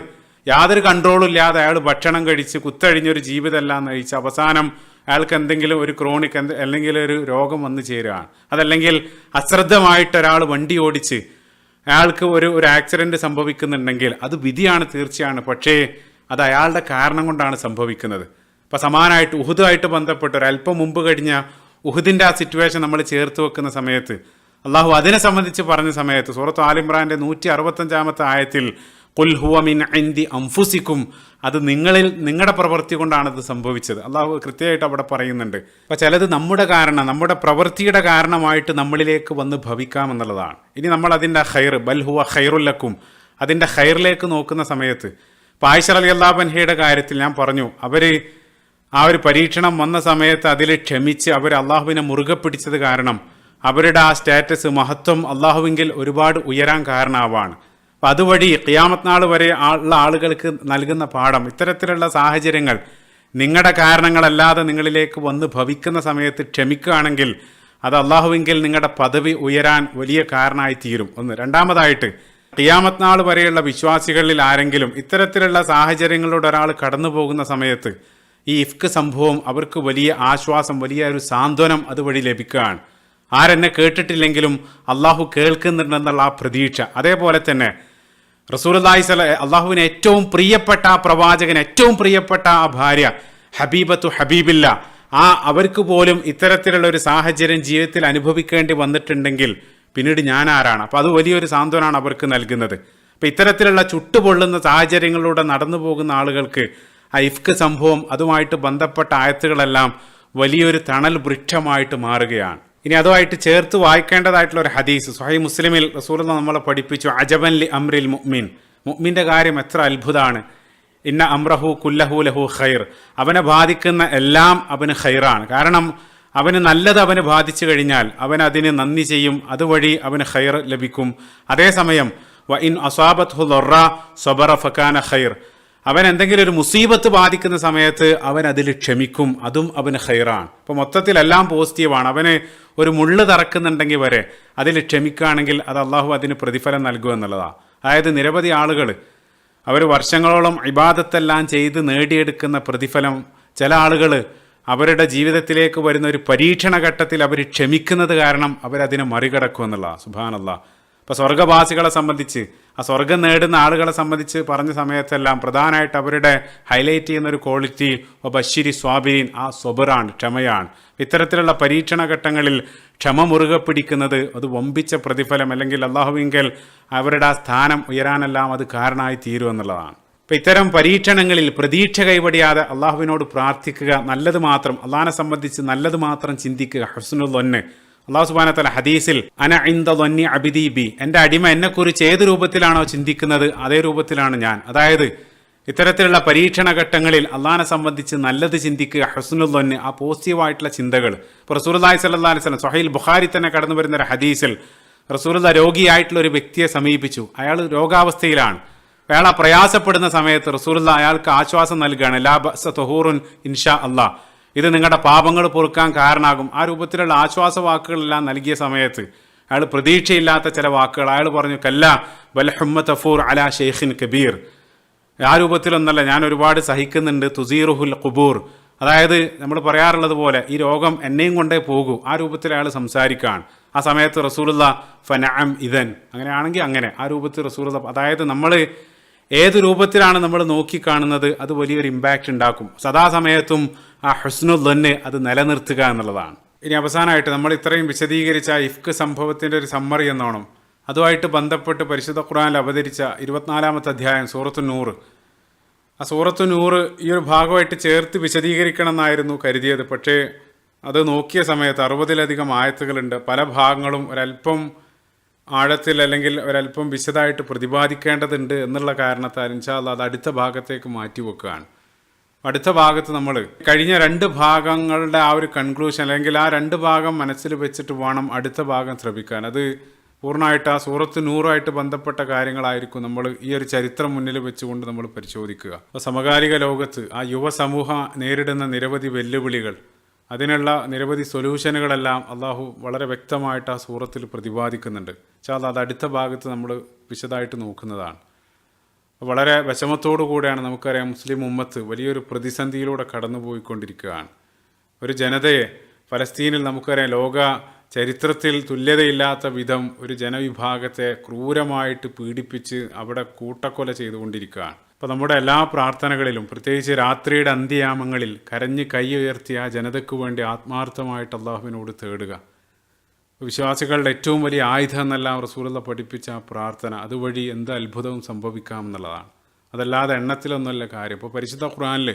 യാതൊരു കൺട്രോളും ഇല്ലാതെ അയാൾ ഭക്ഷണം കഴിച്ച് കുത്തഴിഞ്ഞൊരു ജീവിതമെല്ലാം നയിച്ച് അവസാനം അയാൾക്ക് എന്തെങ്കിലും ഒരു ക്രോണിക് അല്ലെങ്കിൽ ഒരു രോഗം വന്നു ചേരുകയാണ്. അതല്ലെങ്കിൽ അശ്രദ്ധമായിട്ട് ഒരാൾ വണ്ടി ഓടിച്ച് അയാൾക്ക് ഒരു ആക്സിഡൻറ്റ് സംഭവിക്കുന്നുണ്ടെങ്കിൽ അത് വിധിയാണ്, തീർച്ചയാണ്. പക്ഷേ അത് അയാളുടെ കാരണം കൊണ്ടാണ് സംഭവിക്കുന്നത്. അപ്പോൾ സമാനമായിട്ട് ഉഹുദുമായിട്ട് ബന്ധപ്പെട്ട് ഒരല്പം മുമ്പ് കഴിഞ്ഞ ഉഹുദിൻ്റെ ആ സിറ്റുവേഷൻ നമ്മൾ ചേർത്ത് വെക്കുന്ന സമയത്ത് അള്ളാഹു അതിനെ സംബന്ധിച്ച് പറഞ്ഞ സമയത്ത് സൂറത്ത് ആൽ ഇംറാന്റെ 165-ാമത്തെ ആയത്തിൽ ഖുൽ ഹുവ മിൻ ഇൻദി അൻഫുസിക്കും, അത് നിങ്ങളുടെ പ്രവൃത്തി കൊണ്ടാണ് ഇത് സംഭവിച്ചത്. അള്ളാഹു കൃത്യമായിട്ട് അവിടെ പറയുന്നുണ്ട്. അപ്പോൾ ചിലത് നമ്മുടെ പ്രവൃത്തിയുടെ കാരണമായിട്ട് നമ്മളിലേക്ക് വന്ന് ഭവിക്കാമെന്നുള്ളതാണ്. ഇനി നമ്മൾ അതിൻ്റെ ഖൈർ ബൽ ഹുവ ഖൈറുൽ ലക്കും, അതിൻ്റെ ഖൈറിലേക്ക് നോക്കുന്ന സമയത്ത് ഇപ്പോൾ ആയിഷ റളിയല്ലാഹു അൻഹയുടെ കാര്യത്തിൽ ഞാൻ പറഞ്ഞു, അവർ ആ ഒരു പരീക്ഷണം വന്ന സമയത്ത് അതിൽ ക്ഷമിച്ച് അവർ അള്ളാഹുവിനെ മുറുകെ പിടിച്ചത് കാരണം അവരുടെ ആ സ്റ്റാറ്റസ്, മഹത്വം അള്ളാഹുവിങ്കിൽ ഒരുപാട് ഉയരാൻ കാരണമാവാണ്. അപ്പം അതുവഴി ഖിയാമത്ത് നാൾ വരെ ഉള്ള ആളുകൾക്ക് നൽകുന്ന പാഠം, ഇത്തരത്തിലുള്ള സാഹചര്യങ്ങൾ നിങ്ങളുടെ കാരണങ്ങളല്ലാതെ നിങ്ങളിലേക്ക് വന്ന് ഭവിക്കുന്ന സമയത്ത് ക്ഷമിക്കുകയാണെങ്കിൽ അത് അള്ളാഹുവിങ്കിൽ നിങ്ങളുടെ പദവി ഉയരാൻ വലിയ കാരണമായി തീരും. ഒന്ന്. രണ്ടാമതായിട്ട് ഖിയാമത്ത് നാൾ വരെയുള്ള വിശ്വാസികളിൽ ആരെങ്കിലും ഇത്തരത്തിലുള്ള സാഹചര്യങ്ങളിലൂടെ ഒരാൾ കടന്നു പോകുന്ന സമയത്ത് ഈ ഇഫ്ക് സംഭവം അവർക്ക് വലിയ ആശ്വാസം, വലിയ ഒരു സാന്ത്വനം അതുവഴി ലഭിക്കുകയാണ്. ആരെന്നെ കേട്ടിട്ടില്ലെങ്കിലും അള്ളാഹു കേൾക്കുന്നുണ്ടെന്നുള്ള ആ പ്രതീക്ഷ. അതേപോലെ തന്നെ റസൂലുള്ളാഹി അള്ളാഹുവിന് ഏറ്റവും പ്രിയപ്പെട്ട ആ പ്രവാചകൻ, ഏറ്റവും പ്രിയപ്പെട്ട ആ ഭാര്യ ഹബീബത്തു ഹബീബില്ല, അവർക്ക് പോലും ഇത്തരത്തിലുള്ള ഒരു സാഹചര്യം ജീവിതത്തിൽ അനുഭവിക്കേണ്ടി വന്നിട്ടുണ്ടെങ്കിൽ പിന്നീട് ഞാൻ ആരാണ്? അപ്പോൾ അത് വലിയൊരു സാന്ത്വനാണ് അവർക്ക് നൽകുന്നത്. അപ്പോൾ ഇത്തരത്തിലുള്ള ചുട്ടുപൊള്ളുന്ന സാഹചര്യങ്ങളിലൂടെ നടന്നു പോകുന്ന ആളുകൾക്ക് ആ ഇഫ്ക് സംഭവം അതുമായിട്ട് ബന്ധപ്പെട്ട ആയത്തുകളെല്ലാം വലിയൊരു തണൽ വൃക്ഷമായിട്ട് മാറുകയാണ്. ഇനി അതുമായിട്ട് ചേർത്ത് വായിക്കേണ്ടതായിട്ടുള്ള ഒരു ഹദീസ് സ്വഹീഹ് മുസ്ലിമിൽ റസൂലുള്ളാഹി നമ്മളെ പഠിപ്പിച്ചു, അജബൻ ലി അംറിൽ മുഅ്മിൻ, മുഅ്മിൻ്റെ കാര്യം എത്ര അത്ഭുതമാണ്. ഇന്ന അംറഹു കുല്ലഹു ലഹു ഖൈർ, അവനെ ബാധിക്കുന്ന എല്ലാം അവന് ഖൈറാണ്. കാരണം അവന് നല്ലത് അവന് ബാധിച്ചു കഴിഞ്ഞാൽ അവൻ അതിന് നന്ദി ചെയ്യും, അതുവഴി അവന് ഖൈർ ലഭിക്കും. അതേസമയം വ ഇൻ അസാബത്ഹു ദർറ സബറ ഫകാന ഖൈർ, അവൻ എന്തെങ്കിലും ഒരു മുസീബത്ത് ബാധിക്കുന്ന സമയത്ത് അവൻ അതിൽ ക്ഷമിക്കും, അതും അവന് ഖൈറാണ്. അപ്പോൾ മൊത്തത്തിലെല്ലാം പോസിറ്റീവാണ്. അവന് ഒരു മുള്ള് തറക്കുന്നുണ്ടെങ്കിൽ വരെ അതിൽ ക്ഷമിക്കുകയാണെങ്കിൽ അത് അള്ളാഹു അതിന് പ്രതിഫലം നൽകുക എന്നുള്ളതാണ്. അതായത് നിരവധി ആളുകൾ അവർ വർഷങ്ങളോളം ഇബാദത്തെല്ലാം ചെയ്ത് നേടിയെടുക്കുന്ന പ്രതിഫലം ചില ആളുകൾ അവരുടെ ജീവിതത്തിലേക്ക് വരുന്ന ഒരു പരീക്ഷണ ഘട്ടത്തിൽ അവർ ക്ഷമിക്കുന്നത് കാരണം അവരതിനെ മറികടക്കുമെന്നുള്ളതാണ്. സുബ്ഹാനല്ലാഹ്. ഇപ്പോൾ സ്വർഗ്ഗവാസികളെ സംബന്ധിച്ച്, ആ സ്വർഗം നേടുന്ന ആളുകളെ സംബന്ധിച്ച് പറഞ്ഞ സമയത്തെല്ലാം പ്രധാനമായിട്ട് അവരുടെ ഹൈലൈറ്റ് ചെയ്യുന്ന ഒരു ക്വാളിറ്റി ബശ്ശിരി സ്വാബിരീൻ, ആ സ്വബറാണ്, ക്ഷമയാണ്. ഇത്തരത്തിലുള്ള പരീക്ഷണ ഘട്ടങ്ങളിൽ ക്ഷമ മുറുകെ പിടിക്കുന്നത് അത് വമ്പിച്ച പ്രതിഫലം, അല്ലെങ്കിൽ അള്ളാഹുവിങ്കൽ അവരുടെ ആ സ്ഥാനം ഉയരാനെല്ലാം അത് കാരണമായി തീരുമെന്നുള്ളതാണ്. അപ്പോൾ ഇത്തരം പരീക്ഷണങ്ങളിൽ പ്രതീക്ഷ കൈവടിയാതെ അള്ളാഹുവിനോട് പ്രാർത്ഥിക്കുക, നല്ലത് മാത്രം, അള്ളാഹിനെ സംബന്ധിച്ച് നല്ലത് മാത്രം ചിന്തിക്കുക. ഹുസ്നുൽ ദൊന്ന്, അള്ളാഹു സുബ്ഹാനഹു വ തആല ഹദീസിൽ അന ഇൻദ ദൊന്നി അബ്ദി ബി, എൻ്റെ അടിമ എന്നെക്കുറിച്ച് ഏത് രൂപത്തിലാണോ ചിന്തിക്കുന്നത് അതേ രൂപത്തിലാണ് ഞാൻ. അതായത് ഇത്തരത്തിലുള്ള പരീക്ഷണ ഘട്ടങ്ങളിൽ അള്ളാഹിനെ സംബന്ധിച്ച് നല്ലത് ചിന്തിക്കുക, ഹുസ്നുൽ ദൊന്ന്, ആ പോസിറ്റീവായിട്ടുള്ള ചിന്തകൾ. ഇപ്പോൾ റസൂലുള്ളാഹി സ്വല്ലല്ലാഹു അലൈഹി വസല്ലം സ്വഹീഹുൽ ബുഖാരി തന്നെ കടന്നു വരുന്ന ഒരു ഹദീസിൽ റസൂലുള്ളാഹി രോഗിയായിട്ടുള്ള ഒരു വ്യക്തിയെ സമീപിച്ചു. അയാൾ രോഗാവസ്ഥയിലാണ്. അയാൾ ആ പ്രയാസപ്പെടുന്ന സമയത്ത് റസൂലുള്ളാഹി അയാൾക്ക് ആശ്വാസം നൽകുകയാണ്. ലാ ബഅസ തുഹൂറുൻ ഇൻഷാ അല്ലാഹ്, ഇത് നിങ്ങളുടെ പാപങ്ങൾ പൊറുക്കാൻ കാരണമാകും. ആ രൂപത്തിലുള്ള ആശ്വാസ വാക്കുകളെല്ലാം നൽകിയ സമയത്ത് അയാൾ പ്രതീക്ഷയില്ലാത്ത ചില വാക്കുകൾ അയാൾ പറഞ്ഞു, കല്ല ബൽ ഹുമ്മ തഫൂർ അലാ ഷെയ്ഖിൻ കബീർ, ആ രൂപത്തിലൊന്നല്ല, ഞാൻ ഒരുപാട് സഹിക്കുന്നുണ്ട്. തുസീറുഹുൽ ഖുബൂർ, അതായത് നമ്മൾ പറയാറുള്ളത് പോലെ ഈ രോഗം എന്നെയും കൊണ്ടേ പോകൂ, ആ രൂപത്തിൽ അയാൾ സംസാരിക്കുകയാണ്. ആ സമയത്ത് റസൂലുള്ളാഹി ഫനഅം ഇദൻ, അങ്ങനെയാണെങ്കിൽ അങ്ങനെ, ആ രൂപത്തിൽ റസൂലുള്ളാഹി, അതായത് നമ്മൾ ഏത് രൂപത്തിലാണ് നമ്മൾ നോക്കിക്കാണുന്നത് അത് വലിയൊരു ഇമ്പാക്റ്റ് ഉണ്ടാക്കും. സദാസമയത്തും ആ ഹുസ്നുൽ ദന്ന് അത് നിലനിർത്തുക എന്നുള്ളതാണ്. ഇനി അവസാനമായിട്ട് നമ്മൾ ഇത്രയും വിശദീകരിച്ച ഇഫ്ക് സംഭവത്തിൻ്റെ ഒരു സമ്മറി എന്നോണം അതുമായിട്ട് ബന്ധപ്പെട്ട് പരിശുദ്ധ ഖുർആനിൽ അവതരിച്ച 24-ാമത്തെ അധ്യായം സൂറത്തു നൂർ, ആ സൂറത്തു നൂർ ഈ ഒരു ഭാഗമായിട്ട് ചേർത്ത് വിശദീകരിക്കണം എന്നായിരുന്നു കരുതിയത്. പക്ഷേ അത് നോക്കിയ സമയത്ത് 60-ലധികം ആയത്തുകളുണ്ട്. പല ഭാഗങ്ങളും ഒരല്പം ആഴത്തിൽ അല്ലെങ്കിൽ ഒരല്പം വിശദമായിട്ട് പ്രതിപാദിക്കേണ്ടതുണ്ട് എന്നുള്ള കാരണത്താൽ ഇൻഷാ അല്ലാഹ് അത് അടുത്ത ഭാഗത്തേക്ക് മാറ്റി വെക്കുകയാണ്. അടുത്ത ഭാഗത്ത് നമ്മൾ കഴിഞ്ഞ 2 ഭാഗങ്ങളുടെ ആ ഒരു കൺക്ലൂഷൻ, അല്ലെങ്കിൽ ആ 2 ഭാഗം മനസ്സിൽ വെച്ചിട്ട് വേണം അടുത്ത ഭാഗം ശ്രമിക്കാൻ. അത് പൂർണ്ണമായിട്ട് ആ സൂറത്ത് നൂറുമായിട്ട് ബന്ധപ്പെട്ട കാര്യങ്ങളായിരിക്കും നമ്മൾ ഈ ഒരു ചരിത്രം മുന്നിൽ വെച്ചുകൊണ്ട് നമ്മൾ പരിശോധിക്കുക. അപ്പോൾ സമകാലിക ലോകത്ത് ആ യുവസമൂഹം നേരിടുന്ന നിരവധി വെല്ലുവിളികൾ, അതിനുള്ള നിരവധി സൊല്യൂഷനുകളെല്ലാം അള്ളാഹു വളരെ വ്യക്തമായിട്ട് ആ സൂറത്തിൽ പ്രതിപാദിക്കുന്നുണ്ട്. അത് അടുത്ത ഭാഗത്ത് നമ്മൾ വിശദമായിട്ട് നോക്കുന്നതാണ്. വളരെ വിഷമത്തോടു കൂടെയാണ് നമുക്കറിയാം മുസ്ലിം ഉമ്മത്ത് വലിയൊരു പ്രതിസന്ധിയിലൂടെ കടന്നു പോയിക്കൊണ്ടിരിക്കുകയാണ്. ഒരു ജനതയെ ഫലസ്തീനിൽ നമുക്കറിയാം ലോക ചരിത്രത്തിൽ തുല്യതയില്ലാത്ത വിധം ഒരു ജനവിഭാഗത്തെ ക്രൂരമായിട്ട് പീഡിപ്പിച്ച് അവിടെ കൂട്ടക്കൊല ചെയ്തുകൊണ്ടിരിക്കുകയാണ്. അപ്പോൾ നമ്മുടെ എല്ലാ പ്രാർത്ഥനകളിലും, പ്രത്യേകിച്ച് രാത്രിയുടെ അന്ത്യയാമങ്ങളിൽ കരഞ്ഞ് കൈ ഉയർത്തി ആ ജനതയ്ക്ക് വേണ്ടി ആത്മാർത്ഥമായിട്ട് അള്ളാഹുവിനോട് തേടുക. വിശ്വാസികളുടെ ഏറ്റവും വലിയ ആയുധം എന്നെല്ലാം റസൂലുള്ളാഹി പഠിപ്പിച്ച ആ പ്രാർത്ഥന, അതുവഴി എന്ത് അത്ഭുതവും സംഭവിക്കാം എന്നുള്ളതാണ്. അതല്ലാതെ എണ്ണത്തിലൊന്നുമല്ല കാര്യം. ഇപ്പോൾ പരിശുദ്ധ ഖുർആനിൽ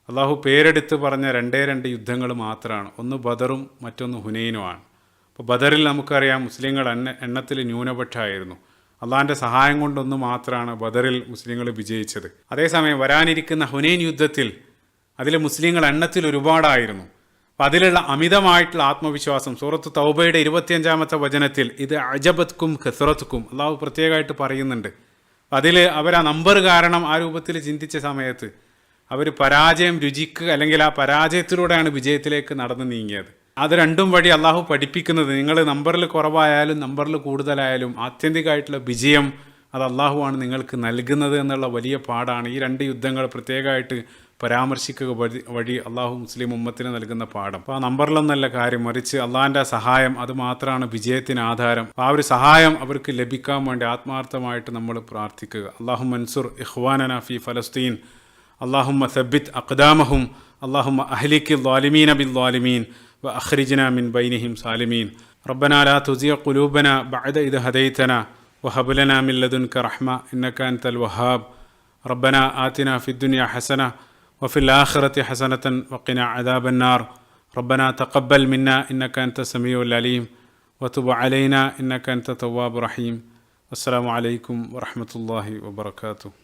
അള്ളാഹു പേരെടുത്ത് പറഞ്ഞ 2 യുദ്ധങ്ങൾ മാത്രമാണ്. ഒന്ന് ബദറും മറ്റൊന്ന് ഹുനൈനുമാണ്. അപ്പോൾ ബദറിൽ നമുക്കറിയാം മുസ്ലിങ്ങൾ എണ്ണത്തിൽ ന്യൂനപക്ഷമായിരുന്നു. അള്ളാഹിൻ്റെ സഹായം കൊണ്ടൊന്ന് മാത്രമാണ് ബദറിൽ മുസ്ലിങ്ങൾ വിജയിച്ചത്. അതേസമയം വരാനിരിക്കുന്ന ഹുനൈൻ യുദ്ധത്തിൽ അതിൽ മുസ്ലിങ്ങൾ എണ്ണത്തിൽ ഒരുപാടായിരുന്നു. അപ്പം അതിലുള്ള അമിതമായിട്ടുള്ള ആത്മവിശ്വാസം സൂറത്ത് തൗബയുടെ 25-ാമത്തെ വചനത്തിൽ ഇത് അജബത്ക്കും ഖസ്റത്ക്കും അള്ളാഹു പ്രത്യേകമായിട്ട് പറയുന്നുണ്ട്. അതിൽ അവർ ആ നമ്പർ കാരണം ആ രൂപത്തിൽ ചിന്തിച്ച സമയത്ത് അവർ പരാജയം രുചിക്കുക, അല്ലെങ്കിൽ ആ പരാജയത്തിലൂടെയാണ് വിജയത്തിലേക്ക് നടന്നു നീങ്ങിയത്. അത് രണ്ടും വഴി അള്ളാഹു പഠിപ്പിക്കുന്നത്, നിങ്ങൾ നമ്പറിൽ കുറവായാലും നമ്പറിൽ കൂടുതലായാലും ആത്യന്തികമായിട്ടുള്ള വിജയം അത് അള്ളാഹുവാണ് നിങ്ങൾക്ക് നൽകുന്നത് എന്നുള്ള വലിയ പാഠാണ്. ഈ 2 യുദ്ധങ്ങൾ പ്രത്യേകമായിട്ട് പരാമർശിക്കുക വഴി അള്ളാഹു മുസ്ലിം ഉമ്മത്തിന് നൽകുന്ന പാഠം. അപ്പോൾ ആ നമ്പറിലൊന്നല്ല കാര്യം, മറിച്ച് അള്ളാഹിൻ്റെ സഹായം അത് മാത്രമാണ് വിജയത്തിന് ആധാരം. ആ ഒരു സഹായം അവർക്ക് ലഭിക്കാൻ വേണ്ടി ആത്മാർത്ഥമായിട്ട് നമ്മൾ പ്രാർത്ഥിക്കുക. അള്ളാഹു മൻസുർ ഇഖ്വാനന ഫി ഫലസ്തീൻ, അള്ളാഹുമ്മ സബ്ബിത് അഖ്ദാമഹും, അള്ളാഹുമ്മ അഹ്ലികി ളാലിമീന ബിൽ-ളാലിമീൻ വഅഖ്രിജ്നാ മിൻ ബൈനിഹിം സാലിമീൻ. റബ്ബനാ ലാ തുസിഗ് ഖുലൂബനാ ബഅദ ഇദ് ഹദൈതനാ വഹബ് ലനാ മിൻ ലദുൻക റഹ്മ ഇന്നക അൻതൽ വഹാബ്. റബ്ബനാ ആതിനാ ഫിദ്ദുനിയ ഹസന വഫിൽ ആഖിറതി ഹസനതൻ വഖിനാ അദാബന്നാർ. റബ്ബനാ തഖബ്ബൽ മിന്നാ ഇന്നക അൻത സമീഉൽ അലീം വതുബ് അലൈനാ ഇന്നക അൻത തവ്വാബുർ റഹീം. അസ്സലാമു അലൈക്കും വറഹ്മത്തുള്ളാഹി വബറകാതുഹു.